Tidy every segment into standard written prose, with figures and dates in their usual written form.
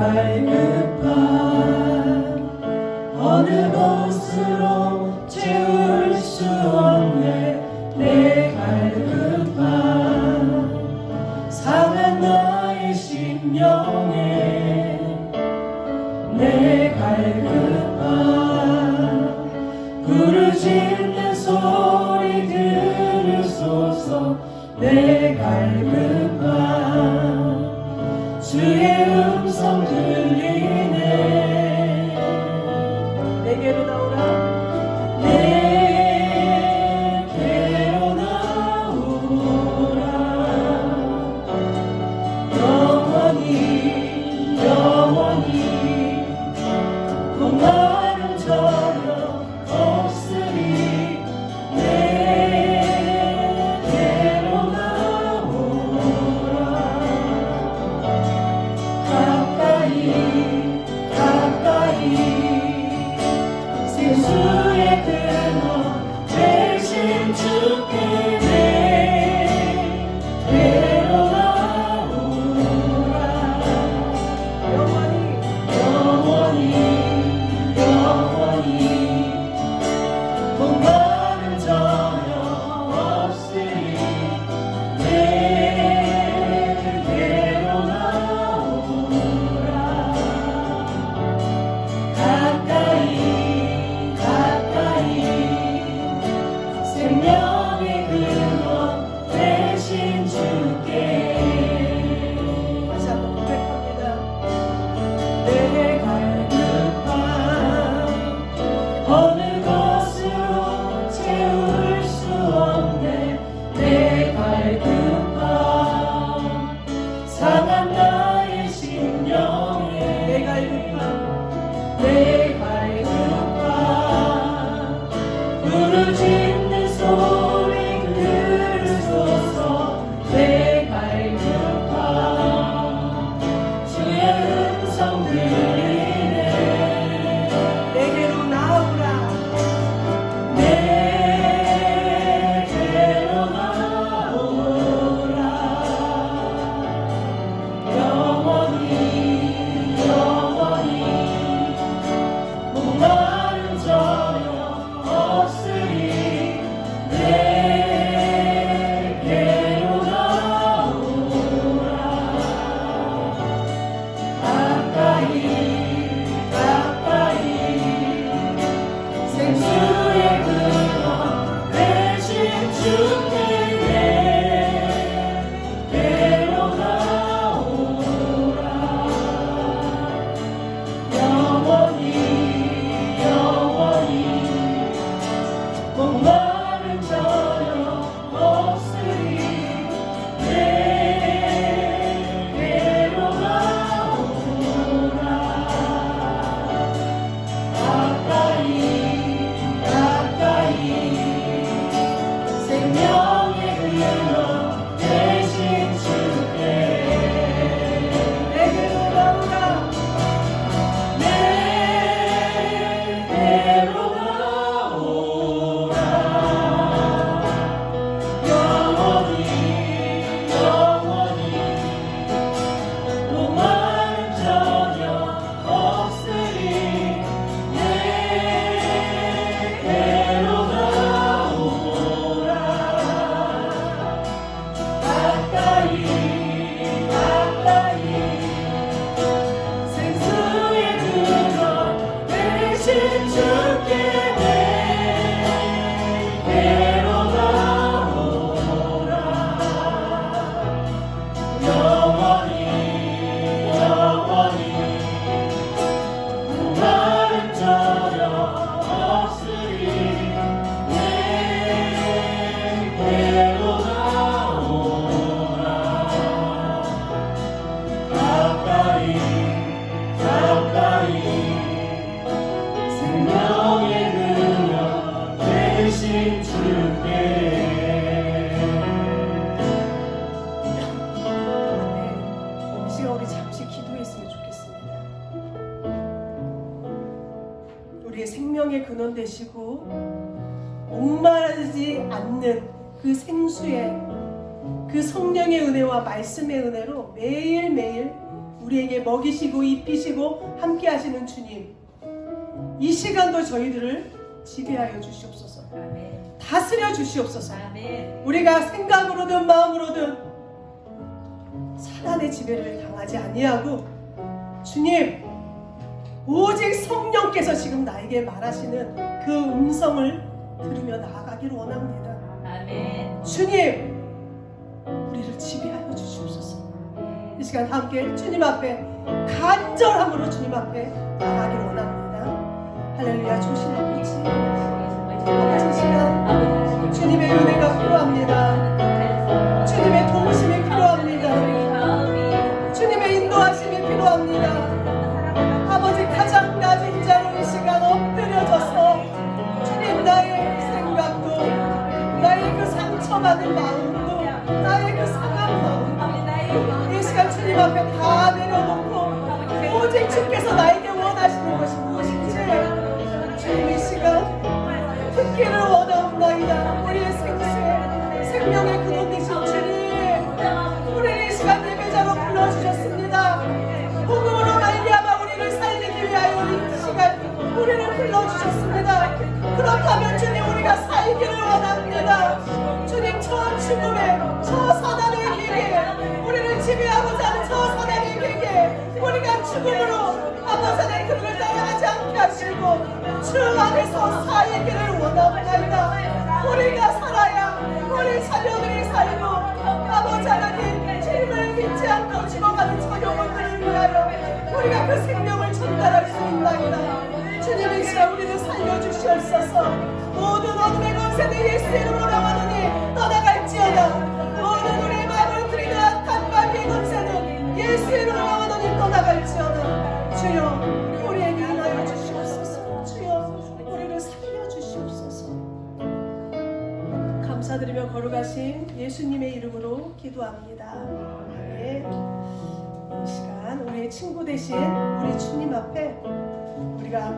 갈급함 어느 것으로 채울 수 없네. 내 갈급함 상한 나의 심령에 내 갈급함 부르짖는 소리 들으소서. 내 갈급함 주의 음성 들리네. 내게로 나오라. 내게로 나오라. 영원히 영원히 목마름 전혀 없으리. 내게로 나오라. 가까이 가까이 생수의 근원 대신 주께 내게로 나오라. 영원히 영원히 영원히 목마름 전혀 없으리. 내게로 나오라. 가까이 가까이 생명의 근원 대신 주께. 다시 한번 고백합니다. 내 갈급함 어느 것으로 채울 수 없네. 내 갈급함 상한 나의 심령에 내 갈급함 내 갈급함 부르짖는 소리 들으소서. 내 갈급함 주의 음성 들리네. 내게로 나오라. 내게로 나오라. 영원히 영원히 목마름 전혀 없으리. 내게로 나오라. 가까이 가까이 생수의 근원 대신 주께 내게로 나오라. 영원히 영원히 목마름 전혀 없으리. 내게로 나오라. 가까이 가까이 생명의 근원 대신 주께 내게로 나오라. 내게로 나오라. 영원히 영원히 목마름 전혀 없으리. 내게로 나오라. 가까이 가까이 생수의 근원 대신 주께 내게로 나오라. 영원히 영원히 목마름 전혀 없으리. 내게로 나오라. 가까이 가까이 생명의 근원 대신 주께. 이 시간 우리 잠시 기도했으면 좋겠습니다. 우리의 생명의 근원 되시고 목마르지 않는 그 생수의 그 성령의 은혜와 말씀의 은혜로 매일매일 우리에게 먹이시고 입히시고 함께 하시는 주님, 이 시간도 저희들을 지배하여 주시옵소서. 아멘. 다스려 주시옵소서. 아멘. 우리가 생각으로든 마음으로든 사단의 지배를 당하지 아니하고 주님, 오직 성령께서 지금 나에게 말하시는 그 음성을 들으며 나아가기를 원합니다. 아멘. 주님, 우리를 지배하여 주시옵소서. 이 시간 함께 주님 앞에 간절함으로 주님 앞에 나아가기를 원합니다. 할렐루야. 조심하고 이 시간 주님의 은혜가 필요합니다. 주님의 도우심이 필요합니다. 주님의 인도하심이 필요합니다. 아버지, 가장 낮은 자로 이 시간 엎드려져서 주님, 나의 생각도, 나의 그 상처받은 마음도, 나의 그 상한 마음, 이 시간 주님 앞에 다 내려놓고 오직 주께서 나에게 원하시는 것이 무엇인지 주님 이 시간 듣기를 원하옵나이다. 우리의 생명의 근원 되신 주님, 우리를 이 시간 예배자로 불러주셨습니다. 복음으로 말미암아 우리를 살리기 위하여 이 시간 우리를 불러주셨습니다. 그렇다면 주님, 우리가 살기를 원합니다. 주님, 저 죽음의, 저 사단의 길에, 우리를 지배하고자 하는 저 사단의 길에 우리가 죽음으로 아버지 하나님 그를 따라가지 않게 하시고 주 안에서 살기를 원합니다. 우리가 살아야 우리 자녀들이 살고 아버지 하나님 주님을 믿지 않고 죽어가는 저 영혼들을 위하여 우리가 그 생명을 전달할 수 있나이다. 주님, 이 시간 우리를 살려주시옵소서. 모든 어둠의 권세는 예수 이름으로 명하노니 떠나갈지어다. 모든 우리의 마음을 드리는 악한 마귀의 권세는 예수 이름으로 명하노니 떠나갈지어다. 주여, 우리에게 인하여 주시옵소서. 주여, 우리를 살려주시옵소서. 감사드리며 거룩하신 예수님의 이름으로 기도합니다. 아멘. 이 시간 우리의 친구 되신 우리 주님 앞에 우리가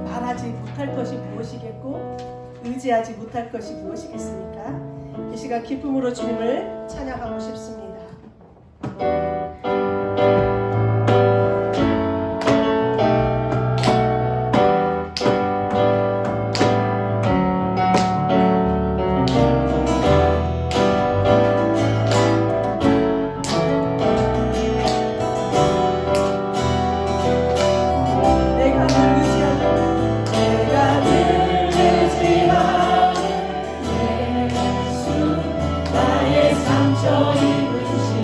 말하지 못할 것이 무엇이겠고 의지하지 못할 것이 무엇이겠습니까? 이 시간 기쁨으로 주님을 찬양하고 싶습니다. 저 입으신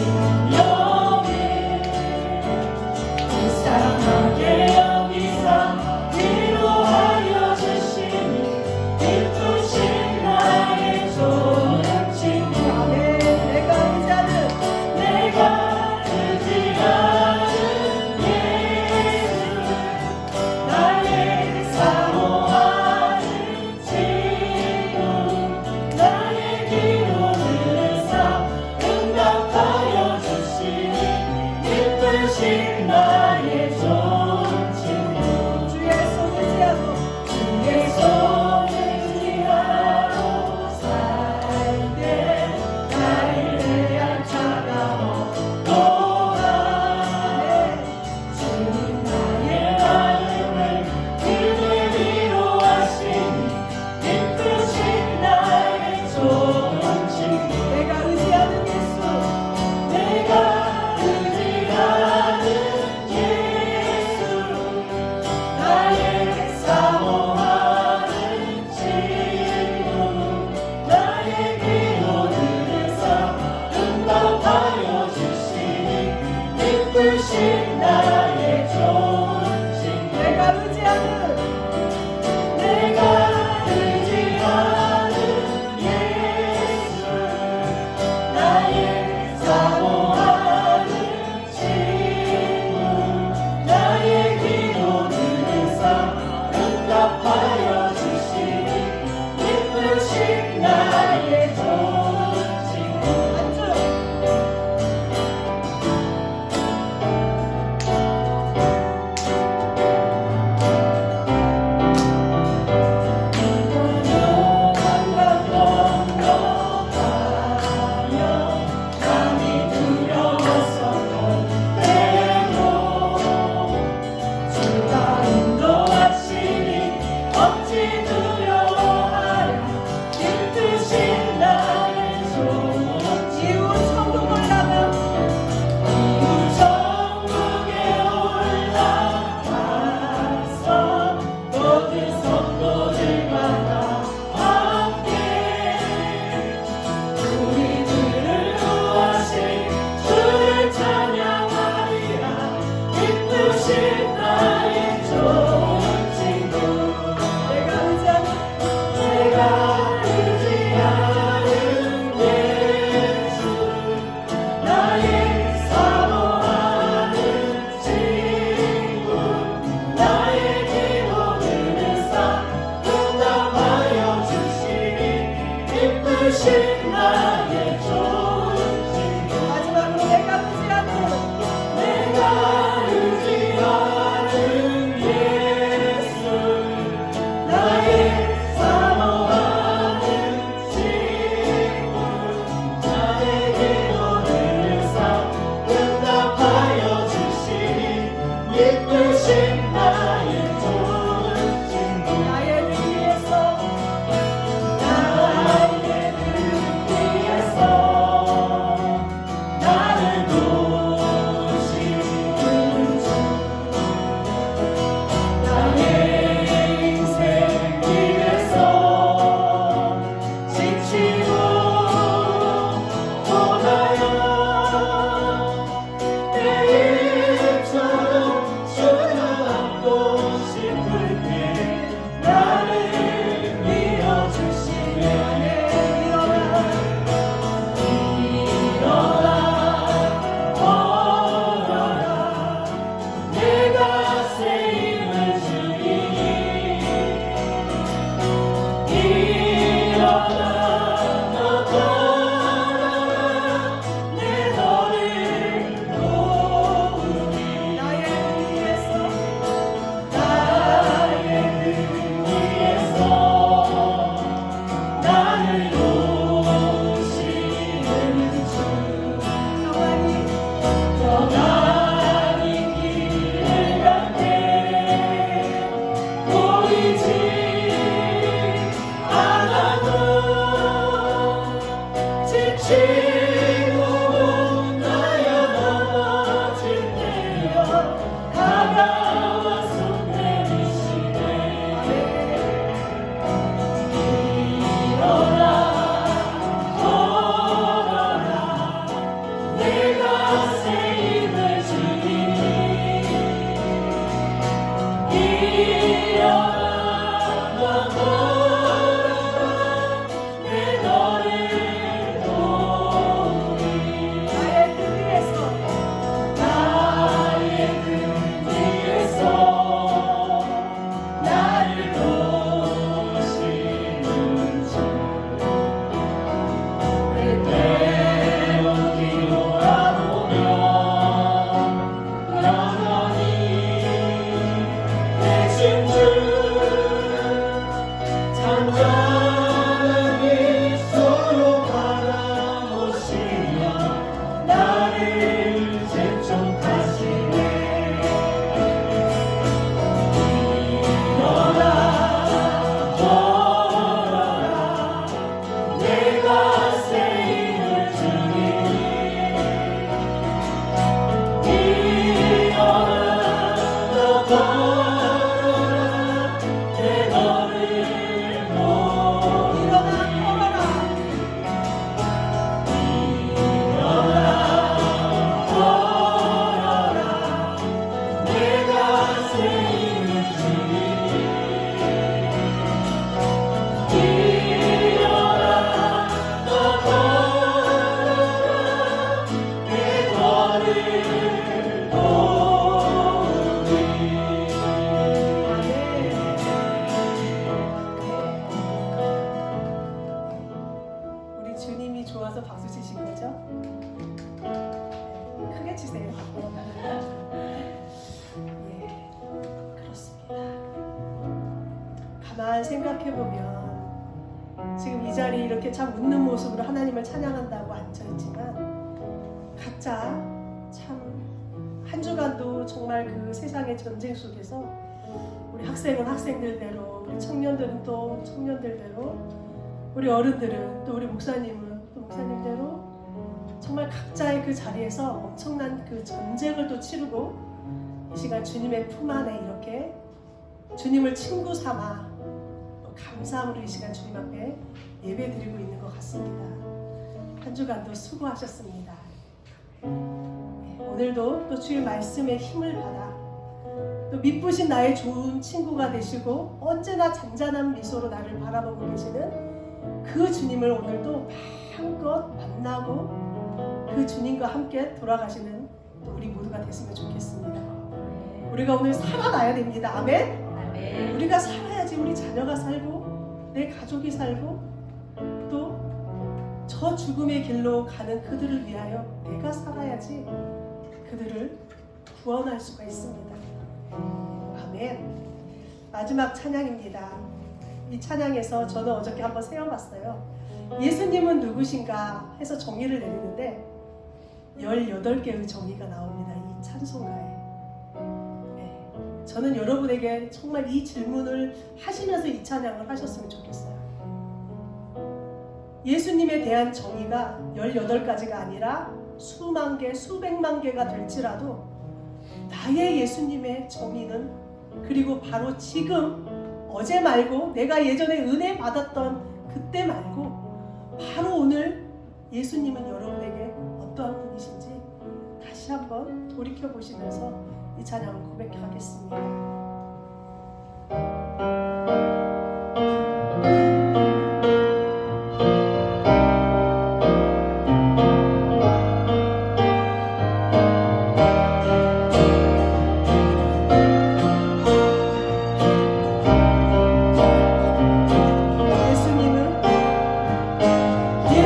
가만 생각해보면 지금 이 자리에 이렇게 참 웃는 모습으로 하나님을 찬양한다고 앉아있지만 각자 참 한 주간도 정말 그 세상의 전쟁 속에서 우리 학생은 학생들대로, 우리 청년들은 또 청년들대로, 우리 어른들은 또 우리 목사님은 또 목사님대로 정말 각자의 그 자리에서 엄청난 그 전쟁을 또 치르고 이 시간 주님의 품 안에 이렇게 주님을 친구 삼아 또 감사함으로 이 시간 주님 앞에 예배 드리고 있는 것 같습니다. 한 주간도 수고하셨습니다. 오늘도 또 주의 말씀에 힘을 받아 또 미쁘신 나의 좋은 친구가 되시고 언제나 잔잔한 미소로 나를 바라보고 계시는 그 주님을 오늘도 마음껏 만나고 그 주님과 함께 돌아가시는 또 우리 모두가 됐으면 좋겠습니다. 우리가 오늘 살아나야 됩니다. 아멘. 우리가 살아야지 우리 자녀가 살고 내 가족이 살고 또 저 죽음의 길로 가는 그들을 위하여 내가 살아야지 그들을 구원할 수가 있습니다. 아멘. 마지막 찬양입니다. 이 찬양에서 저는 어저께 한번 세워봤어요. 예수님은 누구신가 해서 정의를 내리는데 18개의 정의가 나옵니다. 이 찬송가에. 저는 여러분에게 정말 이 질문을 하시면서 이 찬양을 하셨으면 좋겠어요. 예수님에 대한 정의가 18가지가 아니라 수만 개, 수백만 개가 될지라도 나의 예수님의 정의는 그리고 바로 지금 어제 말고 내가 예전에 은혜 받았던 그때 말고 바로 오늘 예수님은 여러분에게 어떠한 분이신지 다시 한번 돌이켜보시면서 이 찬양을 고백하겠습니다. Oh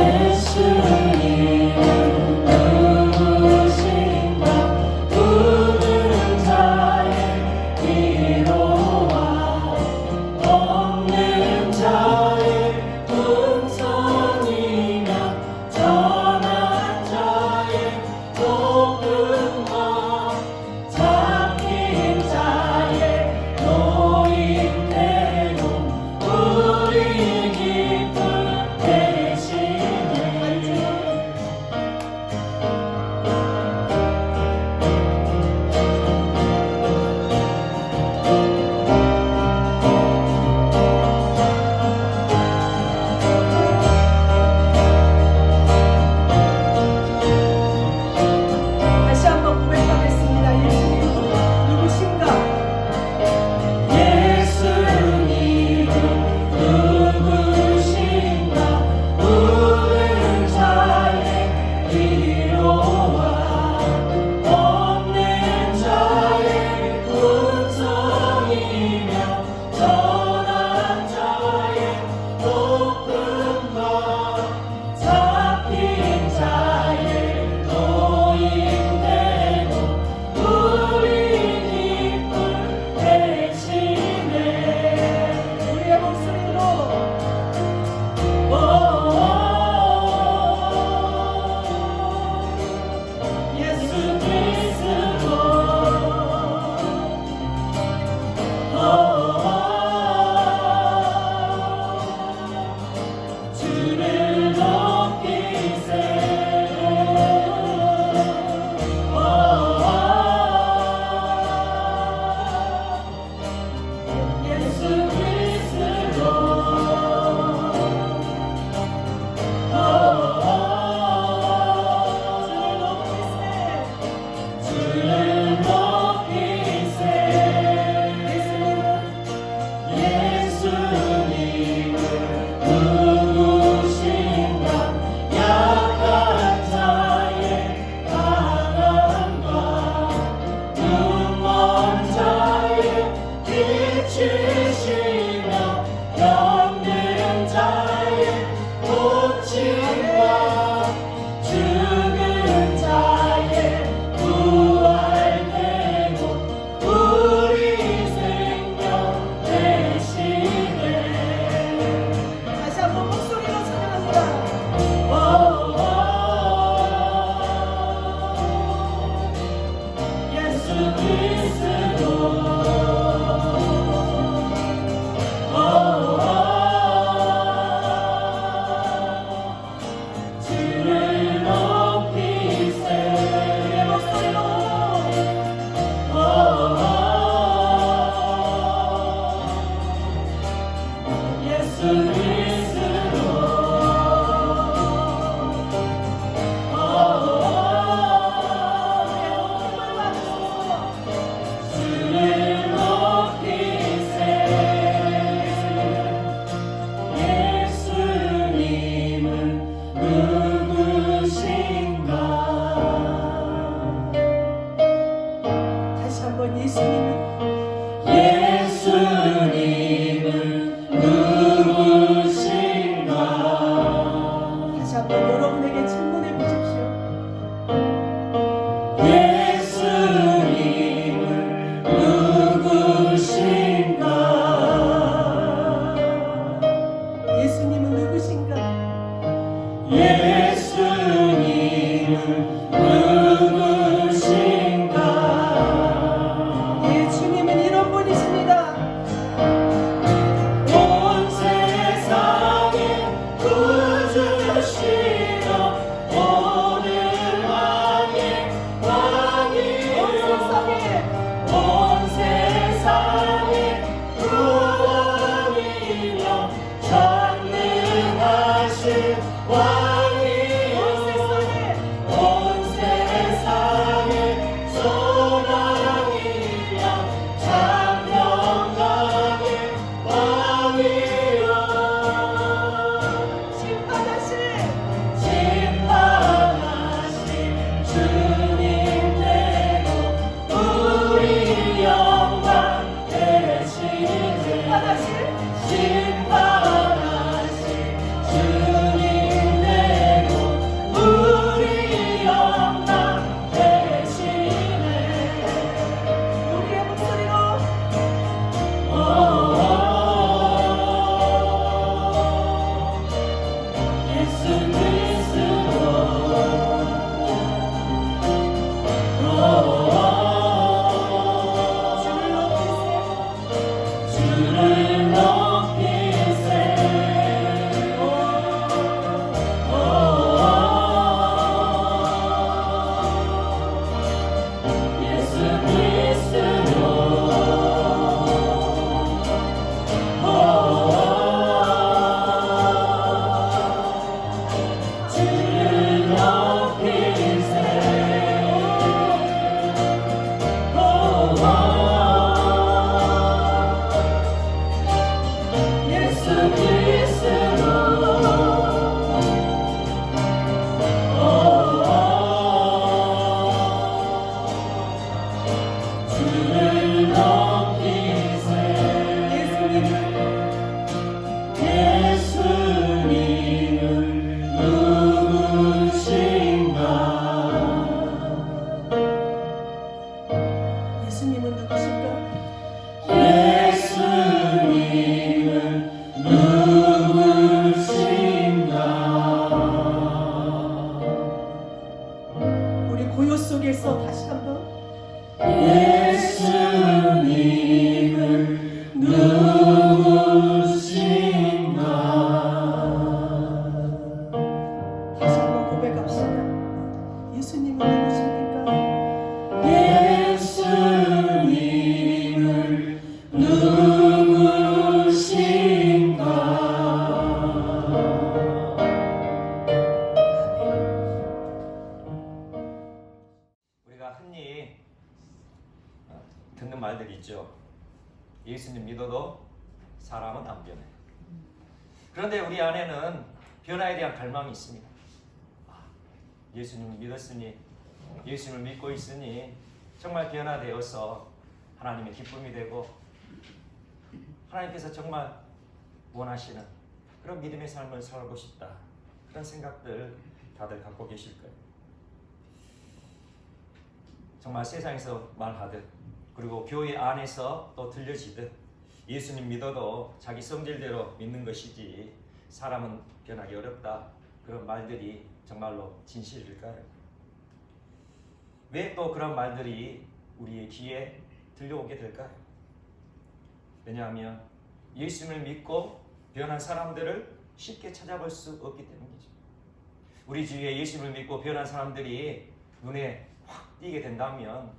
예수님 믿어도 사람은 안 변해. 그런데 우리 안에는 변화에 대한 갈망이 있습니다. 예수님을 믿었으니, 예수님을 믿고 있으니 정말 변화되어서 하나님의 기쁨이 되고 하나님께서 정말 원하시는 그런 믿음의 삶을 살고 싶다. 그런 생각들 다들 갖고 계실 거예요. 정말 세상에서 말하듯 그리고 교회 안에서 또 들려지듯 예수님 믿어도 자기 성질대로 믿는 것이지 사람은 변하기 어렵다. 그런 말들이 정말로 진실일까요? 왜 또 그런 말들이 우리의 귀에 들려오게 될까요? 왜냐하면 예수님을 믿고 변한 사람들을 쉽게 찾아볼 수 없기 때문이죠. 우리 주위에 예수님을 믿고 변한 사람들이 눈에 확 띄게 된다면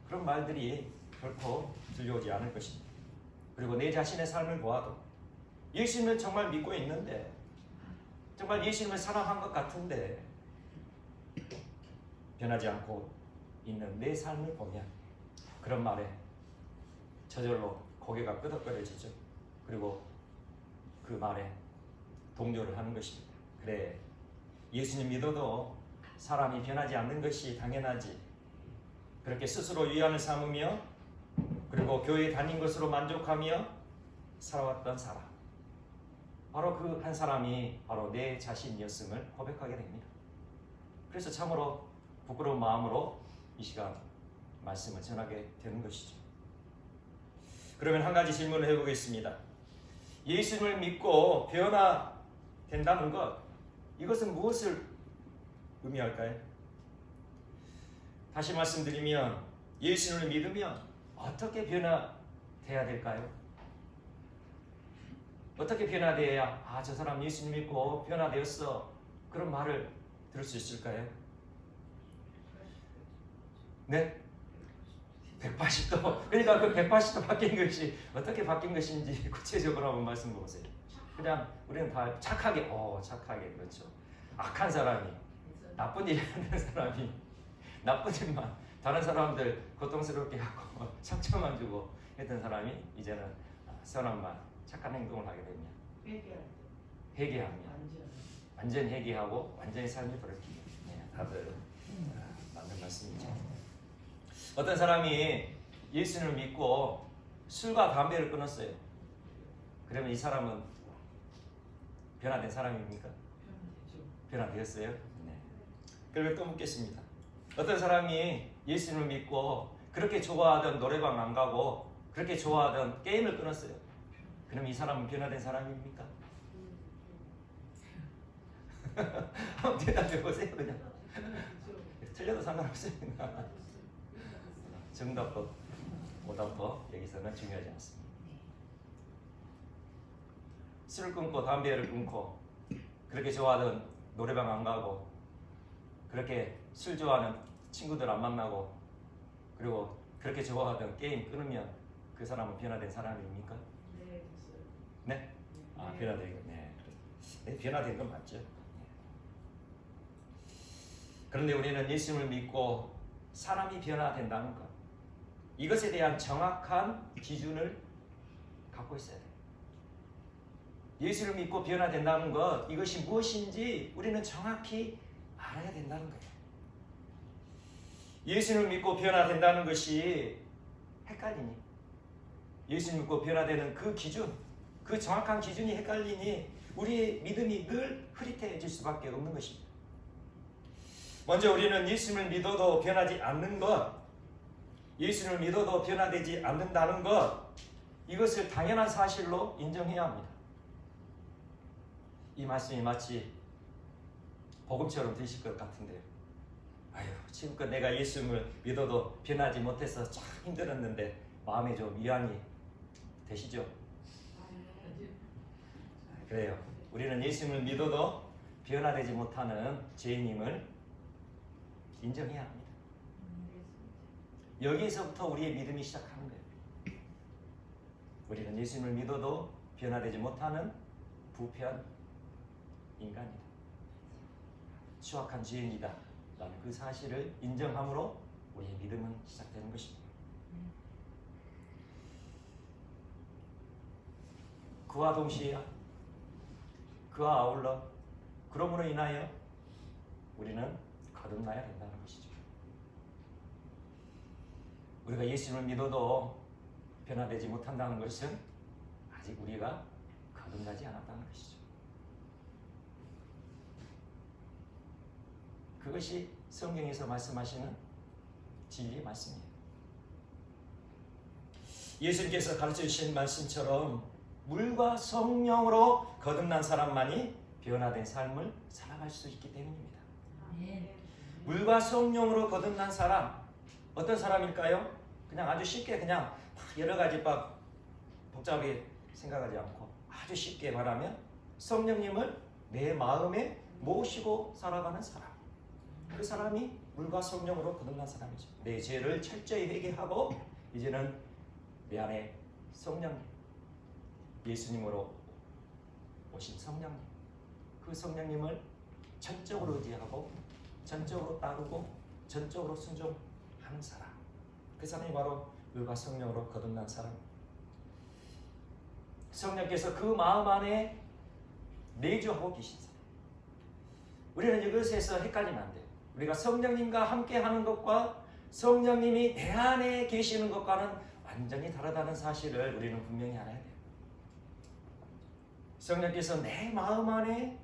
그런 말들이 결코 들려오지 않을 것입니다. 그리고 내 자신의 삶을 보아도 예수님을 정말 믿고 있는데, 정말 예수님을 사랑한 것 같은데 변하지 않고 있는 내 삶을 보면 그런 말에 저절로 고개가 끄덕거려지죠. 그리고 그 말에 동조를 하는 것입니다. 그래, 예수님 믿어도 사람이 변하지 않는 것이 당연하지. 그렇게 스스로 위안을 삼으며 그리고 교회에 다닌 것으로 만족하며 살아왔던 사람, 바로 그 한 사람이 바로 내 자신이었음을 고백하게 됩니다. 그래서 참으로 부끄러운 마음으로 이 시간 말씀을 전하게 되는 것이죠. 그러면 한 가지 질문을 해보겠습니다. 예수님을 믿고 변화된다는 것, 이것은 무엇을 의미할까요? 다시 말씀드리면 예수님을 믿으면 어떻게 변화돼야 될까요? 어떻게 변화돼야 저 사람 예수님 믿고 변화되었어, 그런 말을 들을 수 있을까요? 네? 180도. 그러니까 그 180도 바뀐 것이 어떻게 바뀐 것인지 구체적으로 한번 말씀해 보세요. 그냥 우리는 다 착하게, 착하게, 그렇죠. 악한 사람이, 나쁜 일 하는 사람이, 나쁜 일만, 다른 사람들 고통스럽게 하고 상처만 주고 했던 사람이 이제는 선함만, 착한 행동을 하게 되면 회개하면 완전 회개하고 완전히 삶이 돌이키면, 다들 맞는 말씀이죠. 어떤 사람이 예수님을 믿고 술과 담배를 끊었어요. 그러면 이 사람은 변화된 사람입니까? 변화되었어요? 네. 그러면 또 묻겠습니다. 어떤 사람이 예수님을 믿고 그렇게 좋아하던 노래방 안 가고 그렇게 좋아하던 게임을 끊었어요. 그럼 이 사람은 변화된 사람입니까? 한번 대답해 보세요. 그냥 틀려도 상관없습니다. 정답도 오답도 여기서는 중요하지 않습니다. 술을 끊고 담배를 끊고 그렇게 좋아하던 노래방 안 가고 그렇게 술 좋아하는 친구들 안 만나고 그리고 그렇게 좋아하던 게임 끊으면 그 사람은 변화된 사람입니까? 네, 됐어요. 네? 변화된, 네, 변화된 건 맞죠. 그런데 우리는 예수님을 믿고 사람이 변화된다는 것, 이것에 대한 정확한 기준을 갖고 있어야 돼요. 예수를 믿고 변화된다는 것, 이것이 무엇인지 우리는 정확히 알아야 된다는 거예요. 예수를 믿고 변화된다는 것이 헷갈리니, 예수 믿고 변화되는 그 기준, 그 정확한 기준이 헷갈리니 우리의 믿음이 늘 흐릿해질 수밖에 없는 것입니다. 먼저 우리는 예수님을 믿어도 변하지 않는 것, 예수님을 믿어도 변화되지 않는다는 것, 이것을 당연한 사실로 인정해야 합니다. 이 말씀이 마치 복음처럼 되실 것 같은데요. 지금껏 내가 예수님을 믿어도 변하지 못해서 참 힘들었는데 마음에 좀 위안이 되시죠? 그래요. 우리는 예수님을 믿어도 변화되지 못하는 죄인임을 인정해야 합니다. 여기에서부터 우리의 믿음이 시작하는 거예요. 우리는 예수님을 믿어도 변화되지 못하는 부패한 인간이다. 추악한 죄인이다. 라는 그 사실을 인정함으로 우리의 믿음은 시작되는 것입니다. 그와 동시에 그와 아울러 그러므로 인하여 우리는 거듭나야 된다는 것이죠. 우리가 예수님을 믿어도 변화되지 못한다는 것은 아직 우리가 거듭나지 않았다는 것이죠. 그것이 성경에서 말씀하시는 진리의 말씀이에요. 예수님께서 가르쳐주신 말씀처럼 물과 성령으로 거듭난 사람만이 변화된 삶을 살아갈 수 있기 때문입니다. 물과 성령으로 거듭난 사람, 어떤 사람일까요? 그냥 아주 쉽게 그냥 여러 가지 복잡하게 생각하지 않고 아주 쉽게 말하면 성령님을 내 마음에 모시고 살아가는 사람, 그 사람이 물과 성령으로 거듭난 사람이죠. 내 죄를 철저히 회개하고 이제는 내 안에 성령 예수님으로 오신 성령님, 그 성령님을 전적으로 의지하고 전적으로 따르고 전적으로 순종하는 사람, 그 사람이 바로 의가 성령으로 거듭난 사람. 성령께서 그 마음 안에 내주하고 계신 사람. 우리는 이것에서 헷갈리면 안 돼요. 우리가 성령님과 함께 하는 것과 성령님이 내 안에 계시는 것과는 완전히 다르다는 사실을 우리는 분명히 알아야 돼요. 성령께서 내 마음 안에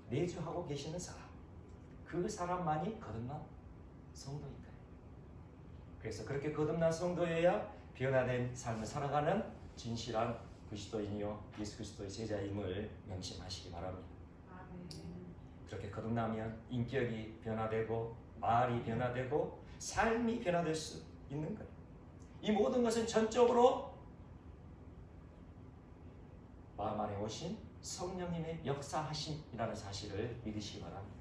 내주하고 계시는 사람, 그 사람만이 거듭난 성도인 거예요. 그래서 그렇게 거듭난 성도여야 변화된 삶을 살아가는 진실한 그리스도인이요 예수 그리스도의 제자임을 명심하시기 바랍니다. 그렇게 거듭나면 인격이 변화되고 말이 변화되고 삶이 변화될 수 있는 거예요. 이 모든 것은 전적으로 마음 안에 오신 성령님의 역사하심이라는 사실을 믿으시기 바랍니다.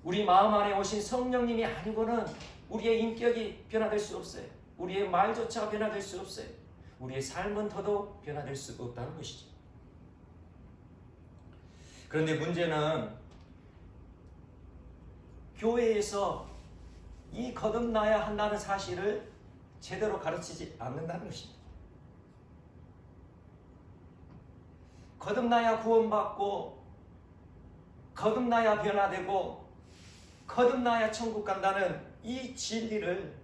우리 마음 안에 오신 성령님이 아니고는 우리의 인격이 변화될 수 없어요. 우리의 말조차 변화될 수 없어요. 우리의 삶은 더더욱 변화될 수 없다는 것이죠. 그런데 문제는 교회에서 이 거듭나야 한다는 사실을 제대로 가르치지 않는다는 것입니다. 거듭나야 구원받고 거듭나야 변화되고 거듭나야 천국 간다는 이 진리를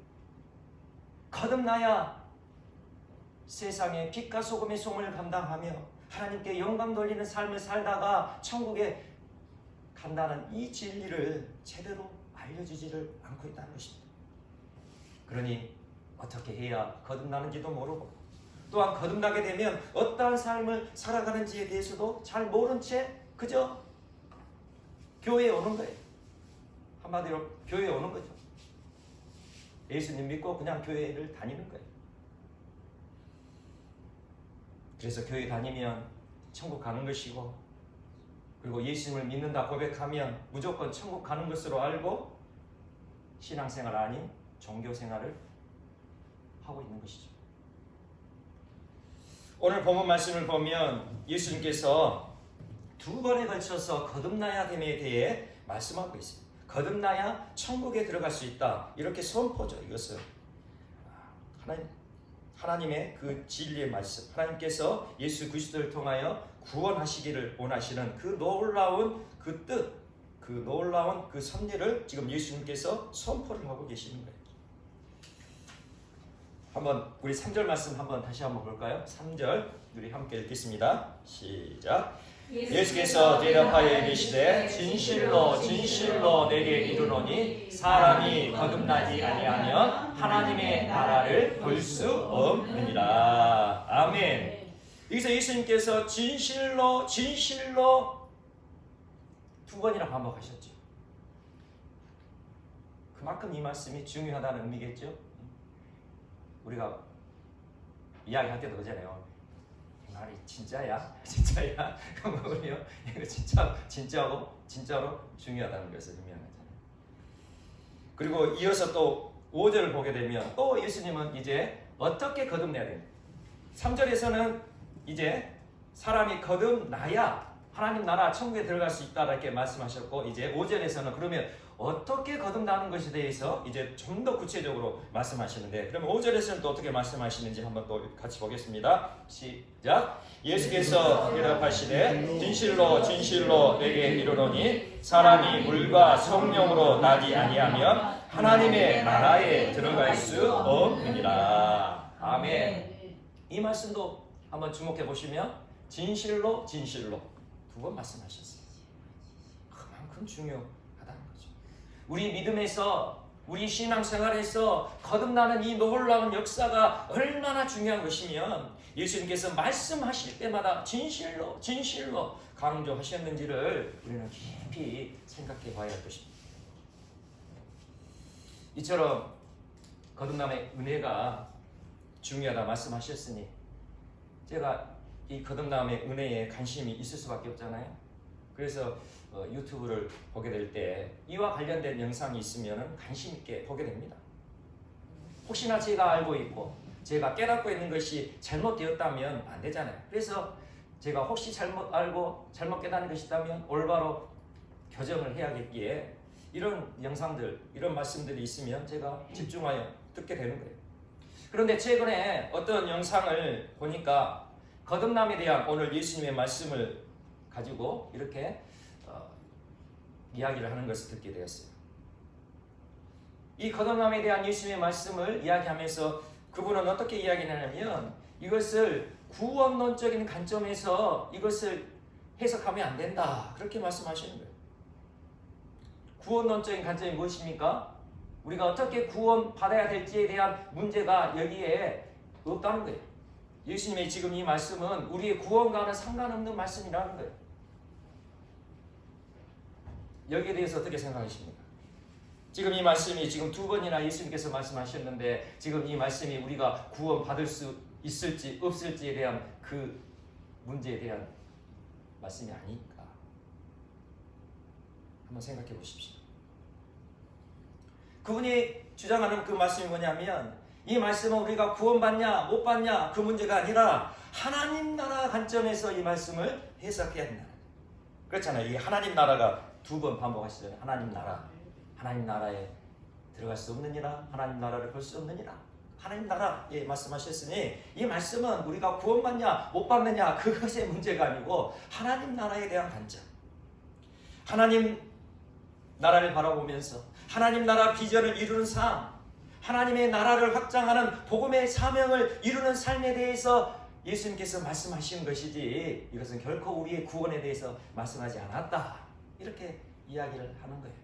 거듭나야 세상의 빛과 소금의 소문을 감당하며 하나님께 영광 돌리는 삶을 살다가 천국에 간다는 이 진리를 제대로 알려주지를 않고 있다는 것입니다. 그러니 어떻게 해야 거듭나는지도 모르고 또한 거듭나게 되면 어떠한 삶을 살아가는지에 대해서도 잘 모른 채 그저 교회에 오는 거예요. 한마디로 교회에 오는 거죠. 예수님 믿고 그냥 교회를 다니는 거예요. 그래서 교회 다니면 천국 가는 것이고, 그리고 예수님을 믿는다 고백하면 무조건 천국 가는 것으로 알고 신앙생활 아닌 종교생활을 하고 있는 것이죠. 오늘 본문 말씀을 보면 예수님께서 두 번에 걸쳐서 거듭나야 됨에 대해 말씀하고 있습니다. 거듭나야 천국에 들어갈 수 있다, 이렇게 선포죠. 이것은 하나님의 그 진리의 말씀, 하나님께서 예수 그리스도를 통하여 구원하시기를 원하시는 그 놀라운 그 뜻, 그 놀라운 그 섭리를 지금 예수님께서 선포를 하고 계시는 거예요. 한번 우리 3절 말씀 한번 다시 한번 볼까요? 3절 우리 함께 읽겠습니다. 시작. 예수께서 대답하여 이르시되 진실로 진실로 내게 이르노니 사람이 거듭나지 아니하면 하나님의 나라를 볼 수 없느니라. 아멘. 여기서 예수님께서 진실로 진실로 두 번이나 반복하셨죠. 그만큼 이 말씀이 중요하다는 의미겠죠. 우리가 이야기할 때도 그러잖아요. 이 말이 진짜야? 진짜야? 그러면요, 이거 진짜로 중요하다는 것을 의미하잖아요. 그리고 이어서 또 5절을 보게 되면 또 예수님은 이제 어떻게 거듭나야 됩니까? 3절에서는 이제 사람이 거듭나야 하나님 나라 천국에 들어갈 수 있다 이렇게 말씀하셨고, 이제 5절에서는 그러면 어떻게 거듭나는 것에 대해서 이제 좀 더 구체적으로 말씀하시는데, 그러면 5절에서는 또 어떻게 말씀하시는지 한번 또 같이 보겠습니다. 시작. 예수께서 대답하시되 진실로 진실로 내게 이르노니 사람이 물과 성령으로 나지 아니하면 하나님의 나라에 들어갈 수 없느니라. 아멘. 이 말씀도 한번 주목해 보시면 진실로 진실로 두 번 말씀하셨어요. 그만큼 중요하다는 거죠. 우리 믿음에서, 우리 신앙생활에서 거듭나는 이 놀라운 역사가 얼마나 중요한 것이면 예수님께서 말씀하실 때마다 진실로 진실로 강조하셨는지를 우리는 깊이 생각해 봐야 할 것입니다. 이처럼 거듭남의 은혜가 중요하다 말씀하셨으니 제가 이 거듭남의 은혜에 관심이 있을 수밖에 없잖아요. 그래서 유튜브를 보게 될 때 이와 관련된 영상이 있으면 관심 있게 보게 됩니다. 혹시나 제가 알고 있고 제가 깨닫고 있는 것이 잘못되었다면 안 되잖아요. 그래서 제가 혹시 잘못 알고 잘못 깨닫는 것이 있다면 올바로 교정을 해야겠기에 이런 영상들, 이런 말씀들이 있으면 제가 집중하여 듣게 되는 거예요. 그런데 최근에 어떤 영상을 보니까 거듭남에 대한 오늘 예수님의 말씀을 가지고 이렇게 이야기를 하는 것을 듣게 되었어요. 이 거듭남에 대한 예수님의 말씀을 이야기하면서 그분은 어떻게 이야기하냐면 이것을 구원론적인 관점에서 이것을 해석하면 안 된다. 그렇게 말씀하시는 거예요. 구원론적인 관점이 무엇입니까? 우리가 어떻게 구원받아야 될지에 대한 문제가 여기에 없다는 거예요. 예수님의 지금 이 말씀은 우리의 구원과는 상관없는 말씀이라는 거예요. 여기에 대해서 어떻게 생각하십니까? 지금 이 말씀이 지금 두 번이나 예수님께서 말씀하셨는데 지금 이 말씀이 우리가 구원받을 수 있을지 없을지에 대한 그 문제에 대한 말씀이 아닐까? 한번 생각해 보십시오. 그분이 주장하는 그 말씀이 뭐냐면 이 말씀은 우리가 구원받냐 못 받냐 그 문제가 아니라 하나님 나라 관점에서 이 말씀을 해석해야 한다. 그렇잖아요. 이 하나님 나라가 두 번 반복하시잖아요. 하나님 나라, 하나님 나라에 들어갈 수 없느니라, 하나님 나라를 볼 수 없느니라. 하나님 나라에 말씀하셨으니 이 말씀은 우리가 구원받냐 못 받느냐 그것의 문제가 아니고 하나님 나라에 대한 관점, 하나님 나라를 바라보면서 하나님 나라 비전을 이루는 삶, 하나님의 나라를 확장하는 복음의 사명을 이루는 삶에 대해서 예수님께서 말씀하신 것이지 이것은 결코 우리의 구원에 대해서 말씀하지 않았다. 이렇게 이야기를 하는 거예요.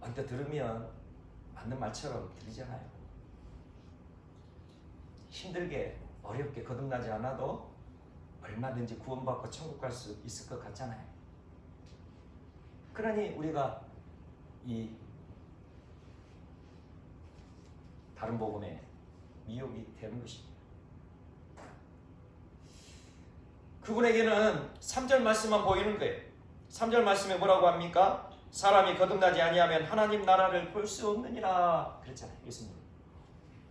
언뜻 들으면 맞는 말처럼 들리잖아요. 힘들게 어렵게 거듭나지 않아도 얼마든지 구원받고 천국 갈 수 있을 것 같잖아요. 그러니 우리가 이 다른 복음에 미혹이 되는 것입니다. 그분에게는 3절 말씀만 보이는 거예요. 3절 말씀에 뭐라고 합니까? 사람이 거듭나지 아니하면 하나님 나라를 볼 수 없느니라 그랬잖아요. 예수님.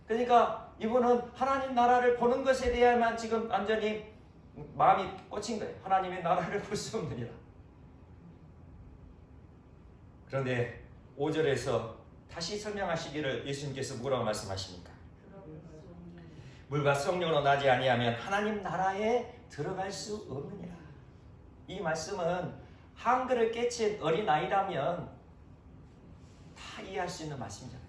그러니까 이분은 하나님 나라를 보는 것에 대해만 지금 완전히 마음이 꽂힌 거예요. 하나님의 나라를 볼 수 없느니라. 그런데 5절에서 다시 설명하시기를 예수님께서 뭐라고 말씀하십니까? 물과 성령으로 나지 아니하면 하나님 나라에 들어갈 수 없느니라. 이 말씀은 한글을 깨친 어린아이라면 다 이해할 수 있는 말씀이잖아요.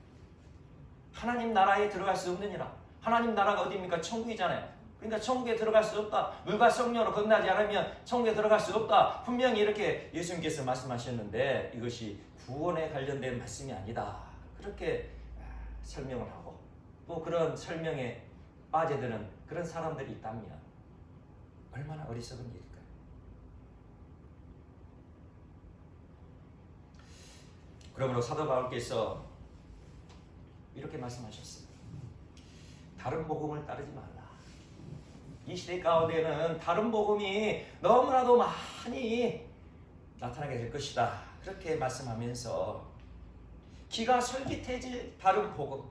하나님 나라에 들어갈 수 없느니라. 하나님 나라가 어디입니까? 천국이잖아요. 그러니까 천국에 들어갈 수 없다. 물과 성령으로 거듭나지 않으면 천국에 들어갈 수 없다. 분명히 이렇게 예수님께서 말씀하셨는데 이것이 구원에 관련된 말씀이 아니다. 그렇게 설명을 하고 또 그런 설명에 빠져드는 그런 사람들이 있다면 얼마나 어리석은 일일까요? 그러므로 사도 바울께서 이렇게 말씀하셨습니다. 다른 복음을 따르지 말라. 이 시대 가운데는 다른 복음이 너무나도 많이 나타나게 될 것이다. 그렇게 말씀하면서 귀가 솔깃해질 다른 복음,